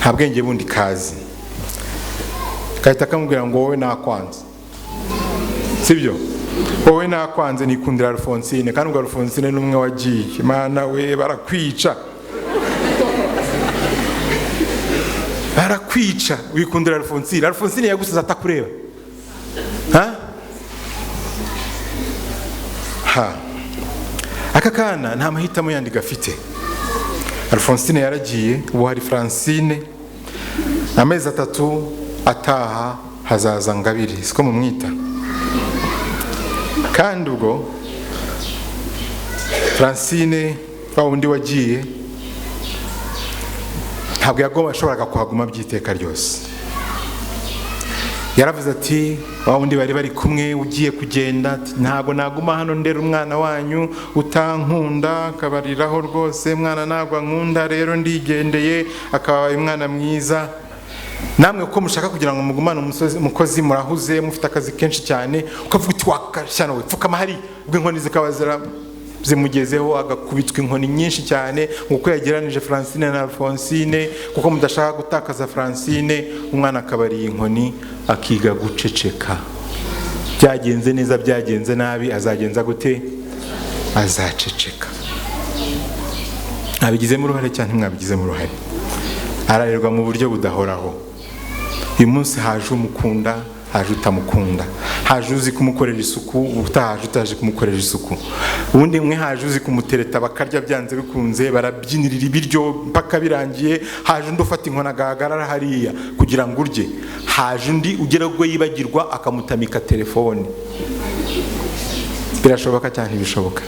nta bwenge bundi kazi, kahita kamubwira ngo wowe nakwanze, sibyo? Wowe nakwanze nikundira Alphonsine, kandi ngo Alphonsine n'umwe wagiye. Imana we, barakwica, barakwica wikundira Alphonsine. Alphonsine yagusize atakureba. Aka kana nta mahitamo yandi gafite. Alphonsine yaragiye, ubu hari Francine. Amezi 3 ataha hazaza Ngabire, siko mumwita. Kandi ubwo Francine wa undi wagiye ntabwo yashoboraga kuhaguma byiteka ryose. Yaravuze ati wa undi bari kumwe ugiye kugenda, ntago naguma hano ndera umwana wanyu utankunda, kabariraho rwose, mwana nagwa nkunda, rero ndigendeye. Akaba umwana mwiza. Namwe uko mushaka kugira ngo mugumane umukozi murahuze, mufite akazi kenshi cyane, ukavuga uti wakashyana we pfukama hari, ubwo inkoni zikabazira zimugezeho, agakubitwa inkoni nyinshi cyane uko yageranije Francine na Alphonsine, kuko mudashaka gutakaza Francine. Umwana akabariye inkoni akiga guceceka. Byagenze neza, byagenze nabi, azagenza gute? Azaceceka. Abigizemo uruhare cyane mwabigizemo uruhare. Ararerwa mu buryo budahoraho. Uyu munsi haje umukunda, haje utamukunda, haje uzi kumukorera isuku, utahaje utaje kumukorera isuku. Ubundi mwe haje uzi kumutereta bakarya byanze bikunze, barabyinirira ibiryo mpaka birangiye. Haje undi ufata inkona agahagarara hariya kugira ngo urye. Haje undi ugera ubwo yibagirwa akamutamika telefone. Birashoboka cyane bishoboka.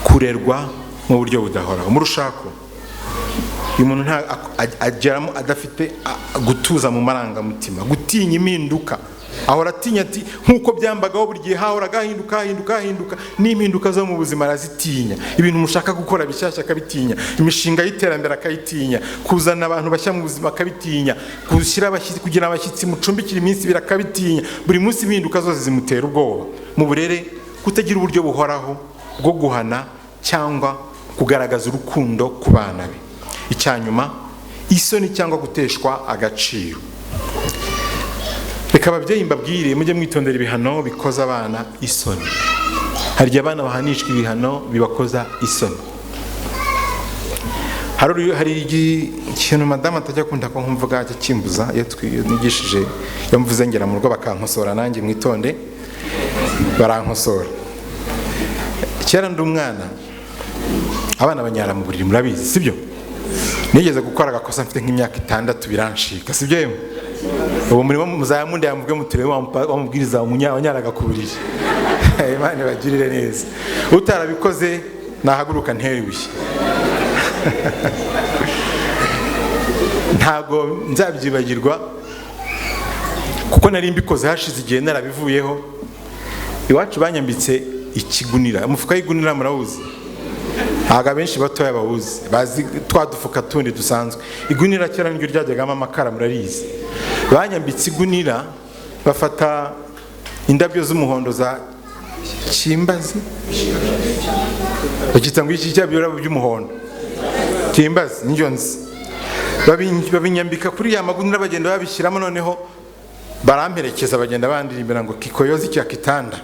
Kurerwa mu buryo budahoraho. Mu rushako uyu muntu ageramo adafite gutuza mu marangamutima, gutinya impinduka. ahora atinya ati nkuko byambagaho buri gihe hahoraga hahinduka n'impinduka zo mu buzima arazitinya, ibintu mushaka gukora bishyashya akabitinya, imishinga y'iterambere akayitinya, kuzana abantu bashya mu buzima akabitinya, kugira abashyitsi mucumbikira iminsi ibiri akabitinya, buri munsi impinduka zose zimutera ubwoba. Mu burere kutagira uburyo buhoraho bwo guhana cyangwa kugaragaza urukundo ku bana be. Icyanyuma, isoni cyangwa guteshwa agaciro. Reka ababyeyi mbabwire mujye mwitondera ibihano bikoza abana isoni. Hari abana bahanishwa ibihano bibakoza isoni. Hari ikintu madamu atajya akunda ko nkumvuga cy'imbuza iyo twigishije, iyo mvuze ngera mu rugo bakankosora nanjye mwitonde barankosora. Kera ndi umwana abana banyara mu buriri murabizi sibyo? Nigeze gukora agakosa mfite nk'imyaka 6 biranshika sibyo yemwe? Ubu murimo muzayamunde yamubwe muturebe wamubwiriza umunyaraga ku buriri. Imana bagirire neza. Utarabikoze nahaguruka nteribuye. Ntago nzabyibagirwa kuko nari mbikoze hashize igihe narabivuyeho. Iwacu banyambitse ikigunira, umufuka y'igunira murawuzi? Aga benshi batoya bawuzi, bazi twadufuka tundi dusanzwe. Igunira cyera niryo ryajyagamo amakara murarizi. Banyambitse igunira bafata indabyo z'umuhondo za kimbazi, bakita ngo iki cyabyo by'umuhondo kimbazi n'injyo nzi, babinyambika kuri ya magunira bagenda babishyiramo, noneho baramperekeza bagenda bandirimbira ngo kikoyozi cya kitanda,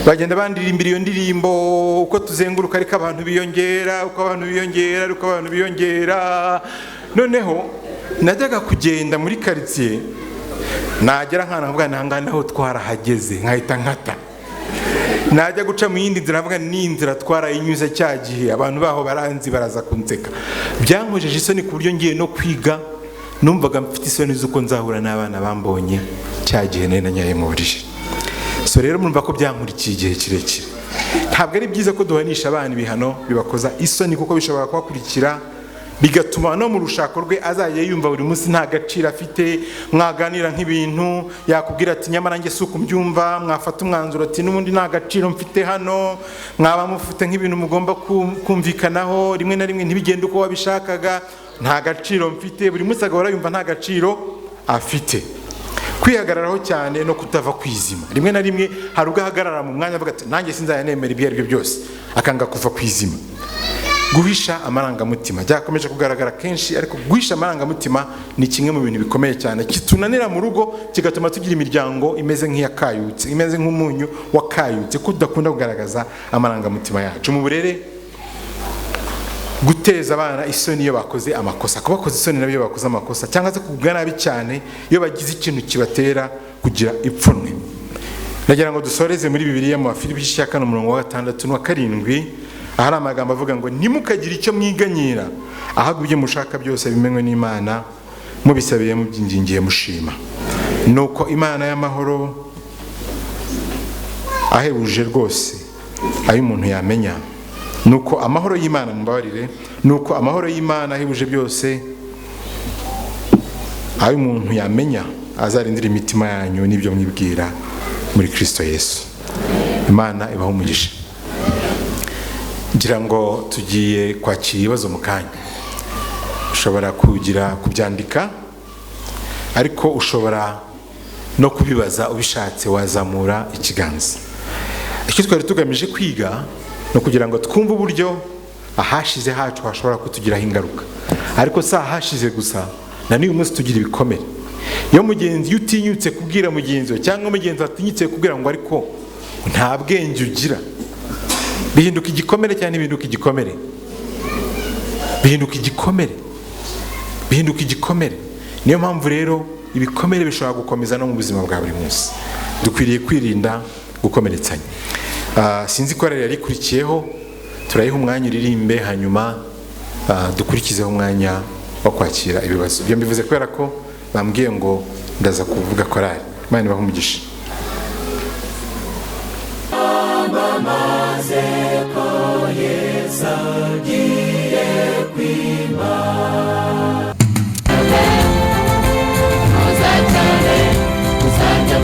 bagenda bandirimbira iyo ndirimbo uko tuzenguruka ariko abantu biyongera. Noneho najyaga kugenda muri quartier, nagera nkana mvuga nangana aho twarahageze nkahita nkata, najya guca mu yindi nzira mvuga ni inzira twarayinyuze cyagihe abantu baho baranzi baraza kunseka. Byankojeje isoni ku buryo ngiye no kwiga numvaga mfite isoni zuko nzahura n'abana bambonye cyagihe nari nanyaye mu buriri. So rero murumva ko byankurikiye igihe kirekire. Ntabwo ari byiza ko duhanisha abana ibihano bibakoza isoni kuko bishobora kubakurikira bigatuma no mu rushako rwe azajya yumva buri munsi nta gaciro afite. Mwaganira nk'ibintu yakubwira ati nyamara nge suko mbyumva, mwafata umwanzuro ati n'ubundi nta gaciro mfite hano, mwaba mufite nk'ibintu mugomba kumvikanaho, rimwe na rimwe ntibigende uko wabishakaga, nta gaciro mfite, buri munsi agahora yumva nta gaciro afite. Kwihagararaho cyane no kutava kwizima, rimwe na rimwe hari ugahagarara mu mwanya avuga ati nanjye sinzayanemera ibyo aribyo byose, akanga kuva kwizima. Guhisha amarangamutima byakomeje kugaragara kenshi, ariko guhisha amarangamutima ni kimwe mu bintu bikomeye cyane kitunanira mu rugo, kigatuma tugira imiryango imeze nk'iyakayutse, imeze nk'umunyu wakayutse, ko tudakunda kugaragaza amarangamutima yacu. Mu burere, guteza abana isoni iyo bakoze amakosa, kubakoza isoni nabyo bakoze amakosa, cyangwa se kugubwa nabi cyane iyo bagize ikintu kibatera kugira ipfunwe. Nagira ngo dusoreze muri Bibiliya mu Filipi 4 umurongo wa 6 n'uwa 7, ahari amagambo avuga ngo ntimukagire icyo mwiganyira, ahubwo ibyo mushaka byose bimenywe n'Imana, mubisabiye mubyingingiye mushima. Nuko Imana y'amahoro ahebuje rwose ayo umuntu yamenya, nuko amahoro y'Imana mumbabarire, nuko amahoro y'Imana ahebuje byose ayo umuntu yamenya azarindira imitima yanyu n'ibyo mwibwira muri Kristo Yesu. Imana ibahe umugisha. Ngira ngo tugiye kwakira ibibazo mu kanya. Ushobora kubyandika, ariko ushobora no kubibaza ubishatse, wazamura ikiganza. Icyo twari tugamije kwiga no kugira ngo twumve uburyo ahashize hacu hashobora kutugiraho ingaruka, ariko si ahashize gusa, na n'uyu munsi tugira ibikomere. Iyo mugenzi utinyutse kubwira mugenzi we, cyangwa mugenzi atinyutse kubwira ngo ariko nta bwenge ugira, bihinduka igikomere cyane, bihinduka igikomere. Niyo mpamvu rero ibikomere bishobora gukomeza no mu buzima bwa buri munsi. Dukwiriye kwirinda gukomeretsanya. Sinzi ko yari ikurikiyeho, turayiha umwanya iririmbe, hanyuma dukurikizeho umwanya wo kwakira ibibazo. Ibyo mbivuze kubera ko bambwiye ngo ndaza kuvuga korali. Imana ibahe umugisha. Uzajya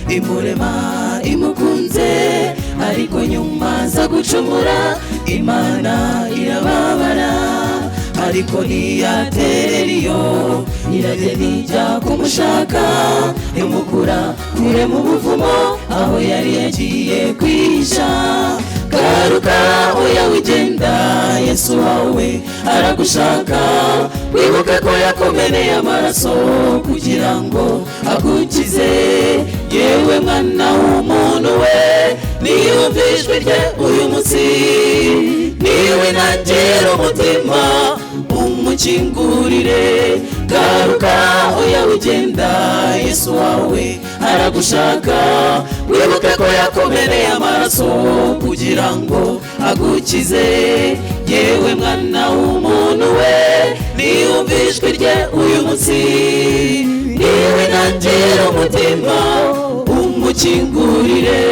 imurema imukunze ariko nyuma za gucumura Imana irababara ariko ntiyaterera iyo iragenda ijya kumushaka imukura kure mu buvumo aho yari yagiye kwihisha garuka oya wigenda Yesu wawe aragushaka wibuke ko yakomeneye amaraso kugira ngo agukize yewe mwana w'umuntu we niyumva ijwi rye uyu munsi niwe nagera umutima umukingurire garuka oya wigenda Yesu wawe aragushaka wibuke ko yakomeneye amaraso kugira ngo agukize yewe mwana w'umuntu we niyumva ijwi rye uyu munsi niwe nagera umutima umukingurire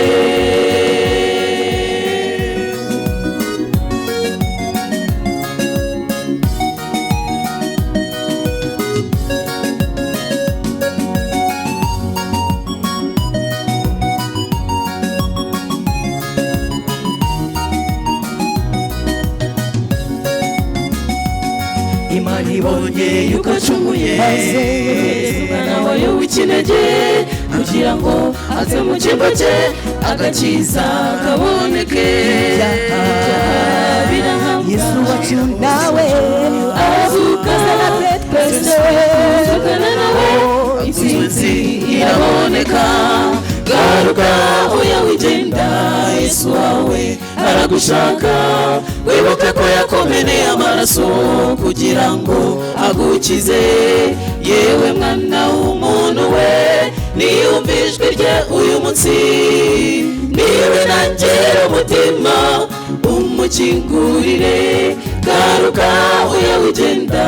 Imana ibonye yuko acumuye umwana wayo w'ikinege kugira ngo aze mu cyimbo cye agakiza kaboneke Yesu wacu nawe azukana na twese azukana nawe intsinzi iraboneka garuka oya wigenda Yesu wawe aragushaka wibuke ko yakomeneye amaraso kugira ngo agukize yewe mwana w'umuntu we niyumva ijwi rye uyu munsi niwe nagera umutima umukingurire garuka oya wigenda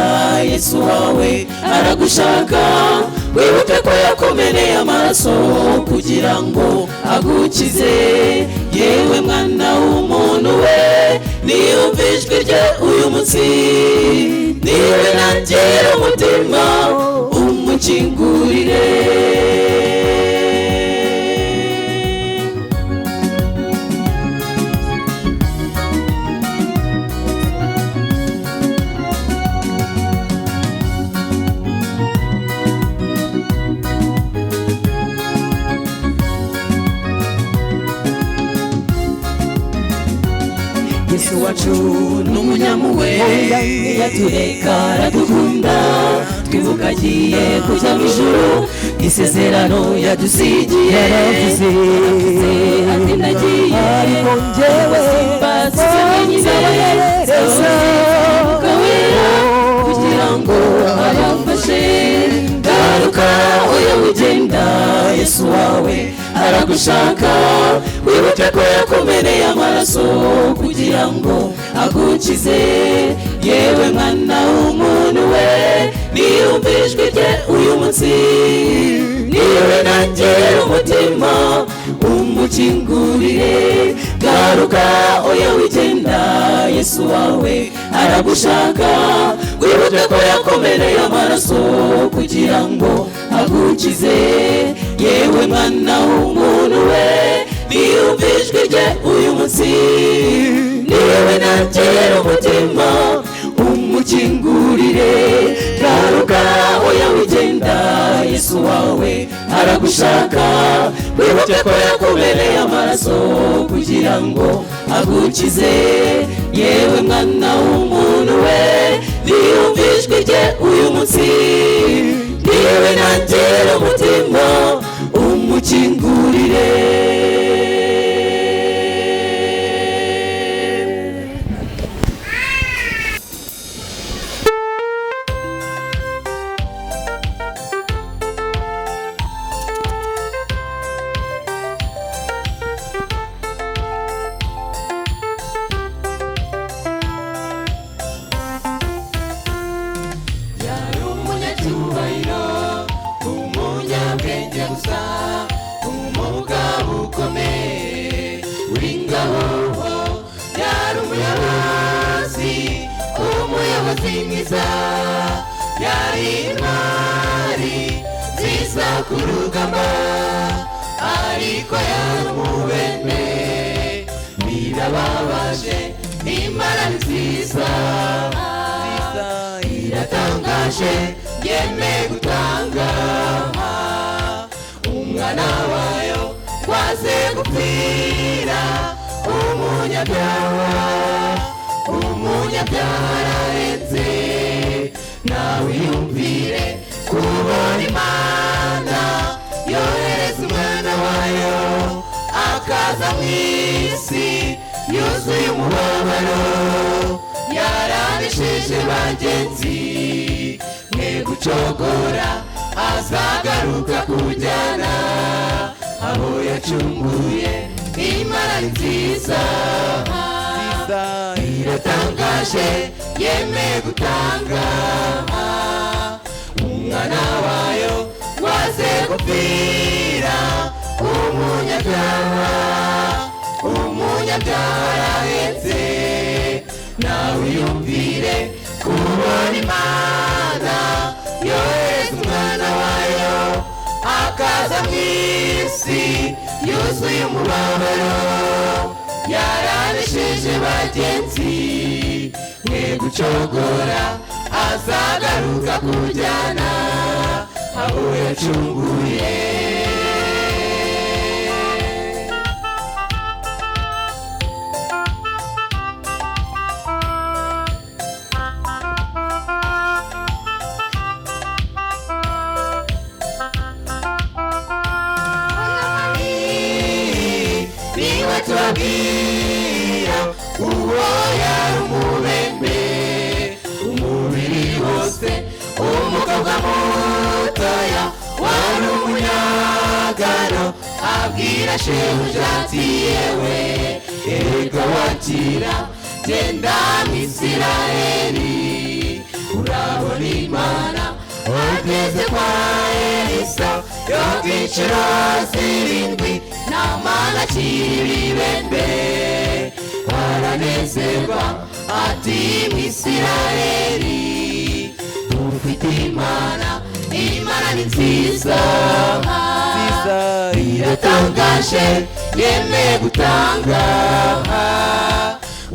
Yesu wawe aragushaka wibuke ko yakomeneye amaraso kugira ngo agukize yewe mwana w'umuntu we niyumva ijwi rye uyu munsi niwe nagera umutima umukingurire Yesu wacu n'umunyampuhwe yatureka aradukunda twibuka agiye kujya mu ijuru isezerano yadusigiye yaravuze ati ndagiye ariko njyewe nzabahereza umwuka wera kugira ngo abafashe garuka oya wigenda Yesu wawe aragushaka wibuke ko yakomeneye amaraso kugira ngo agukize yewe mwana w'umuntu we niyumva ijwi rye uyu munsi niwe nagera umutima umukingurire garuka oya wigenda Yesu wawe aragushaka wibuke ko yakomeneye amaraso kugira ngo agukize yewe mwana w'umuntu we niyumva ijwi rye uyu munsi niwe nagera umutima umukingurire garuka oya wigenda Yesu wawe aragushaka wibuke ko yakomeneye amaraso kugira ngo agukize yewe mwana w'umuntu we niyumva ijwi rye uyu munsi niwe nagera umutima umukingurire yari intwari nziza ku rugamba nziza iratangaje yemeye gutanga umwana wayo waze gupfira umunyabyaha arahetse nawe yumvire kubona Imana yohereza umwana wayo akaza mu isi yuzuye umubabaro yaranesheje bagenzi mwe gucogora azagaruka kujyana aho yacunguye Imana ni nziza iratangaje yemeye gutanga umwana wayo waze gupfira umunyabyaha arahetse nawe yumvire kubona Imana yohereza umwana wayo akaza mu isi yuzuye umubabaro yaranesheje bagenzi mwe gucogora azagaruka kujyana aho yacunguye tubabwira uwo yari umubembe umubiri wose umukobwa mutoya wari umunyagano abwira shebuja ati yewe erega wakira genda mu Isiraheli urabona Imana wageze kwa Elisa yo kwiciro 7 namana kiribembe aranezerwa ati mu Isiraheli ufite Imana ni nziza iratangaje yemeye gutanga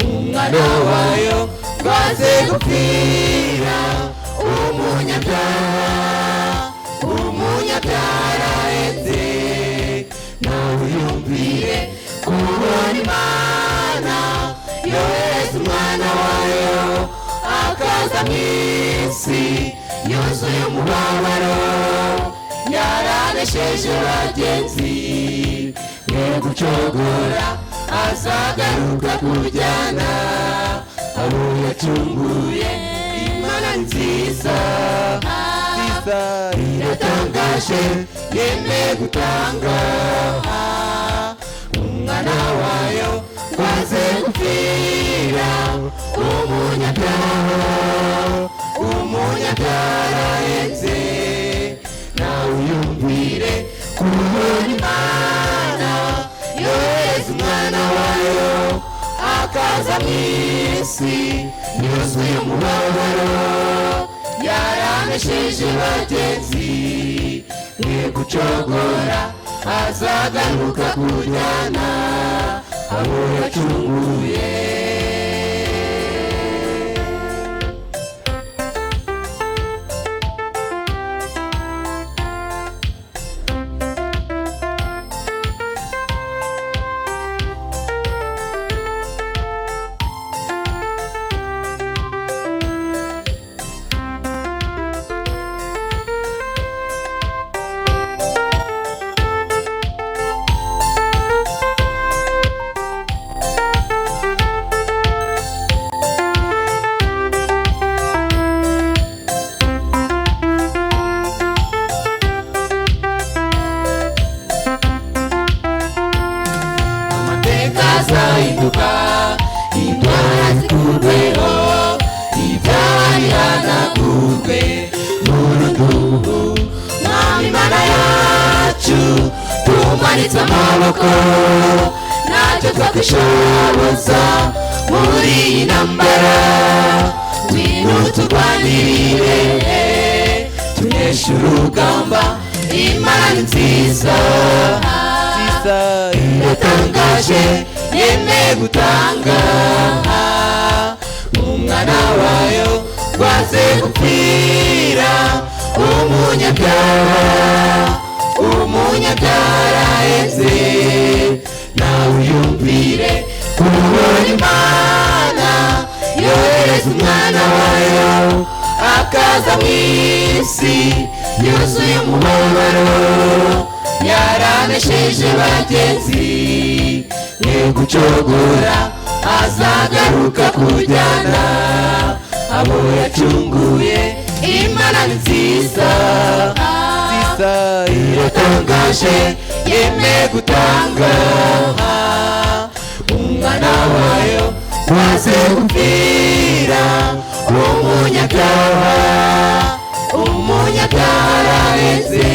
umwana wayo waze gupfira umunyabyaha arahetse nawe yumvire kubona Imana yohereza umwana wayo akaza mu isi yuzuye umubabaro yaranesheje bagenzi mwe gucogora azagaruka kujyana abo yacunguye Imana nziza iratangaje yemeye gutanga umwana wayo waze gupfira umunyabyaha arahetse nawe yumvire kubona Imana yohereza umwana wayo akaza mu isi yuzuye umubabaro yaranesheje bagenzi mwe gucogora azagaruka kujyana abo yacunguye zahinduka indwara zikurweho ibyaha bihanagurwe n'urudubu mwami Imana yacu tumanitse amaboko ntacyo twakwishoboza muri iyi ntambara ngwino turwanirire tuneshe urugamba Imana ni nziza iratangaje yemeye gutanga umwana wayo waze gupfira umunyabyaha eze nawe uyumvire kubona Imana yohereza umwana wayo akaza mu isi yuzuye umubabaro yaranesheje bagenzi ne gucogora azagaruka kujyana abo yacunguye Imana ni nziza iratangaje yemeye gutanga umwana wayo waze gupfira umunyabyaha eze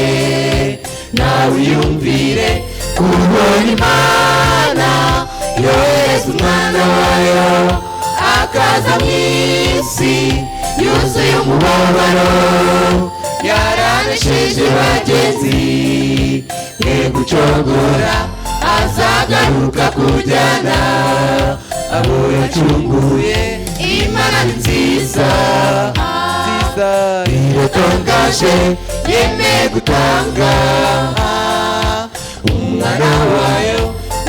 nawe uyumvire kubona Imana yohereza umwana wayo akaza mu isi yuzuye umubabaro yaranesheje bagenzi ne gucogora azagaruka kujyana abo yacunguye Imana ni nziza iratangaje yemeye gutanga umwana wayo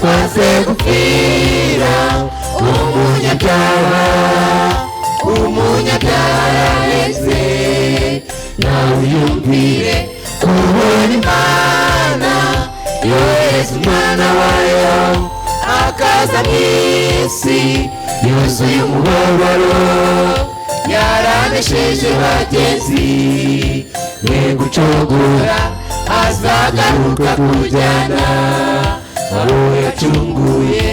waze gupfira umunyabyaha eze nawe uyumvire kubona Imana yohereza umwana wayo akaza mu isi yuzuye umubabaro yaranesheje bagenzi ne gucogora azagaruka kujyana abo yacunguye.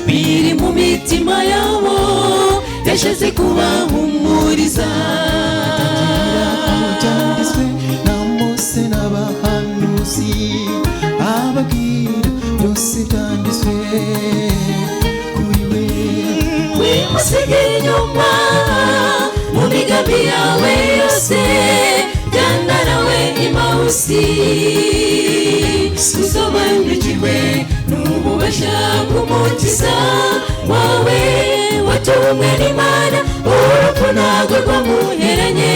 Biri mu mitima yabo yashatse kubahumuriza byanditswe na Mose n'abahanuzi ababwira byose byanditswe kuri we wimusige inyuma mu migambi yawe yose jyana nawe Emawusi usobanukirwe n'ububasha bw'umukiza wawe watumwe n'Imana urupfu ntabwo rwamuheranye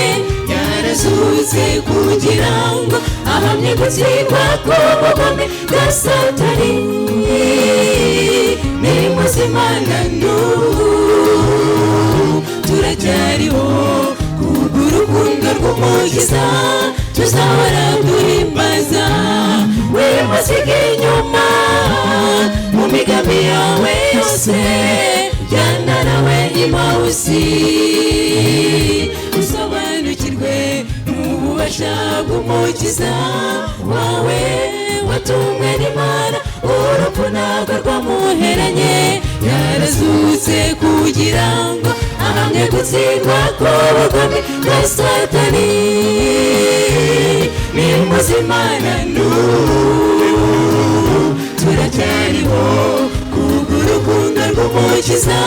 yarazutse kugira ngo ahamye gutsindwa k'ubugome bwa Satani ni muzima na n'ubu turacyariho kubw'urukundo rw'umukiza tuzahora duhimbaza wimusige inyuma mu migambi yawe yose jyana nawe Emawusi usobanukirwe n'ububasha bw'umukiza wawe watumwe n'Imana urupfu ntabwo rwamuheranye yarazutse kugira ngo ahamye gutsindwa k'ubugome bwa Satani muzima na n'ubu turacyariho kubw'urukundo rw'umukiza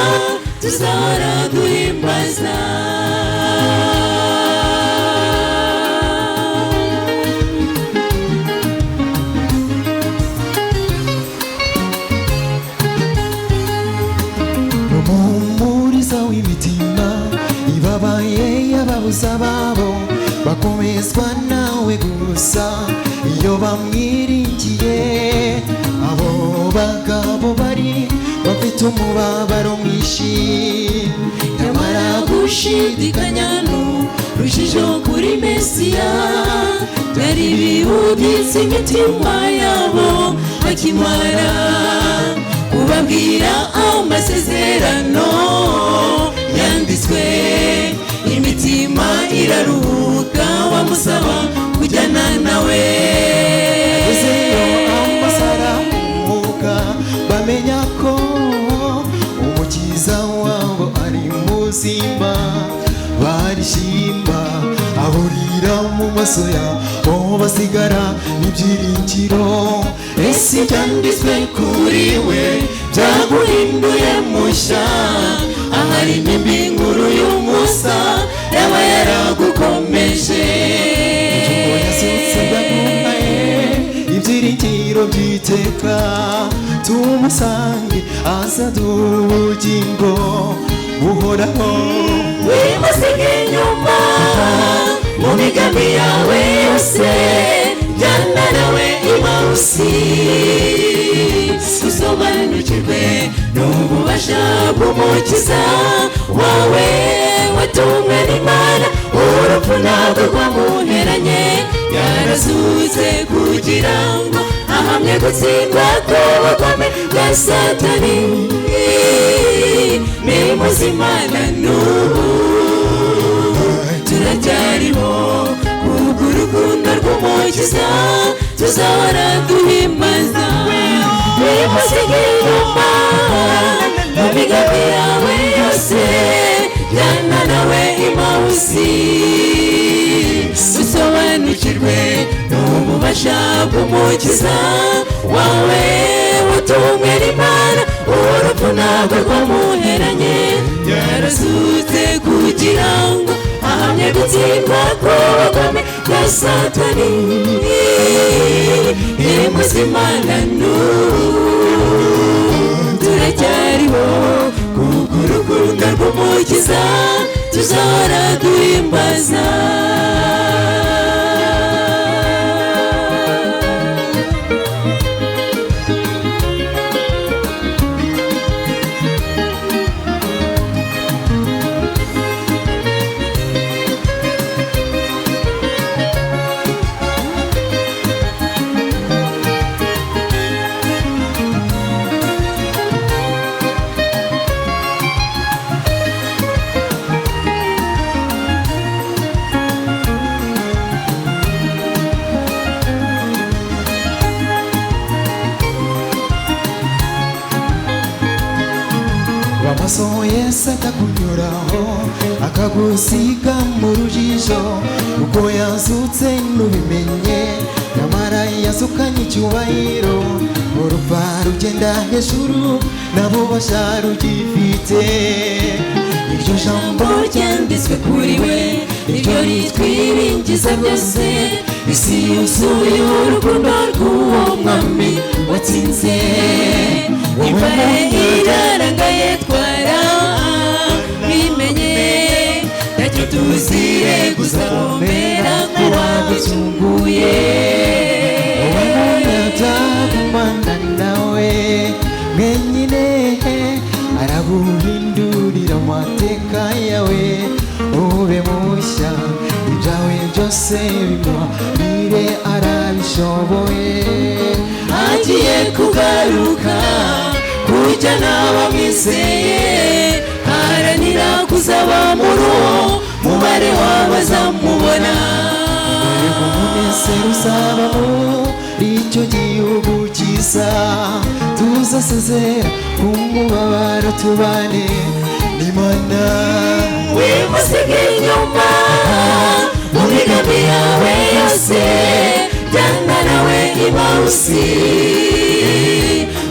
tuzahora duhimbaza. Rumumuriza w'imitima ibabaye y'ababuza babo bakomezwa nawe gusa iyo bamwiringiye. Abo bagabo bari bafite umubabaro mwinshi nyamara gushidikanya n'urujijo kuri Mesiya byari bihuditse imitima yabo bakimara kubabwira amasezerano yanditswe. Imitima iraruhuka bamusaba kujyana nawe. Uzeyo amasara umuka bamenya ko umukiza wabo ari muzima barishima. Ahurira mu maso yabo basigara n'ibyiringiro. Ese ibyanditswe kuri we byaguhinduye mushya. Ahari n'imbinguru y'umusa yaba yaragukomeje. Ingingo yasutse yaguhaye ibyiringiro by'iteka. Tumusange azaduha ubugingo buhoraho. Wimusige inyuma mu migambi yawe yose. Jyana nawe Emawusi usobanukirwe n'ububasha bw'umukiza wawe watumwe n'Imana. Urupfu ntabwo rwamuheranye yarazutse kugira ngo ahamye gutsindwa kw'ubugome bwa Satani. Ni muzima na n'ubu turacyariho kubw'urukundo rw'umukiza tuzahora duhimbaza. Wimusige inyuma mu migambi yawe yose. Jyana nawe Emawusi usobanukirwe n'ububasha bw'umukiza wawe watumwe n'Imana. Urupfu ntabwo rwamuheranye yarazutse kugira ngo ahamye gutsindwa kw'ubugome bwa Satani. Ni muzima na n'ubu turacyariho kubw'urukundo rw'umukiza tuzahora duhimbaza. Amaso Yesu atakunyuraho akagusiga mu rujijo. Uko yazutse nubimenye nyamara yazukanye icyubahiro. Urupfa rugenda hejuru n'abubasha rugifite. Iryo jambo ryanditswe kuri we niryo ritwiringiza byose. Isi yuzuye urukundo rw'uwo mwami watsinze. Imana irarangaye twarabimenye. Ntacyo tuzire gusomera nk'uwagucunguye. Umwana nawe mwenyine araguhindurira amateka yawe ube mushya. Ibyawe byose bimuharire arabishoboye. Agiye kugaruka kujyana abamwizeye. Haranira kuzaba muri uwo mubare w'abazamubona. Umunezero uzaba muri icyo gihugu cyiza. Tuzasezera ku mubabaro tubane n'Imana. Wimusige inyuma mu migambi yawe yose. Imausi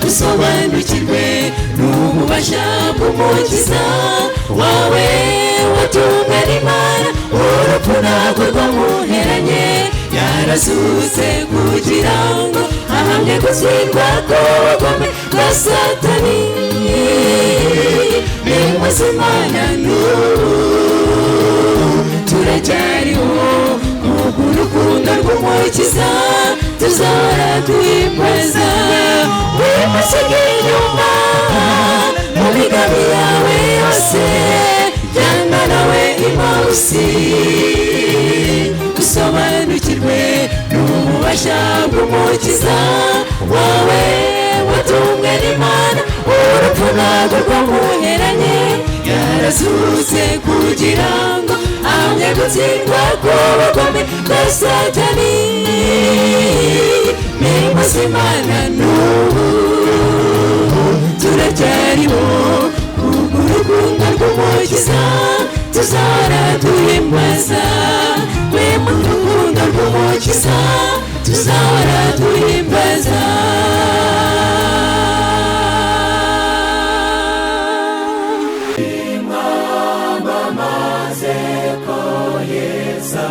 usobanukirwe n'ububasha bw'umukiza wawe watumwe n'Imana urupfu ntabwo rwamuheranye yarazutse kugira ngo ahamye gutsindwa k'ubugome bwa Satani ni muzima na n'ubu turacyariho kubw'urukundo rw'umukiza tuzahora duhimbaza wimusige inyuma mu migambi yawe yose jyana nawe Imausi usobanukirwe n'ububasha bw'umukiza wawe watumwe n'Imana urupfu ntabwo rwamuheranye yarazutse kugira ngo ahamye gutsindwa k'ubugome bwa Satani ni muzima na n'ubu turacyariho kubw'urukundo rw'umukiza tuzahora duhimbaza mu rukundo rw'umukiza tuzahora duhimbaza Imana maze ko Yesu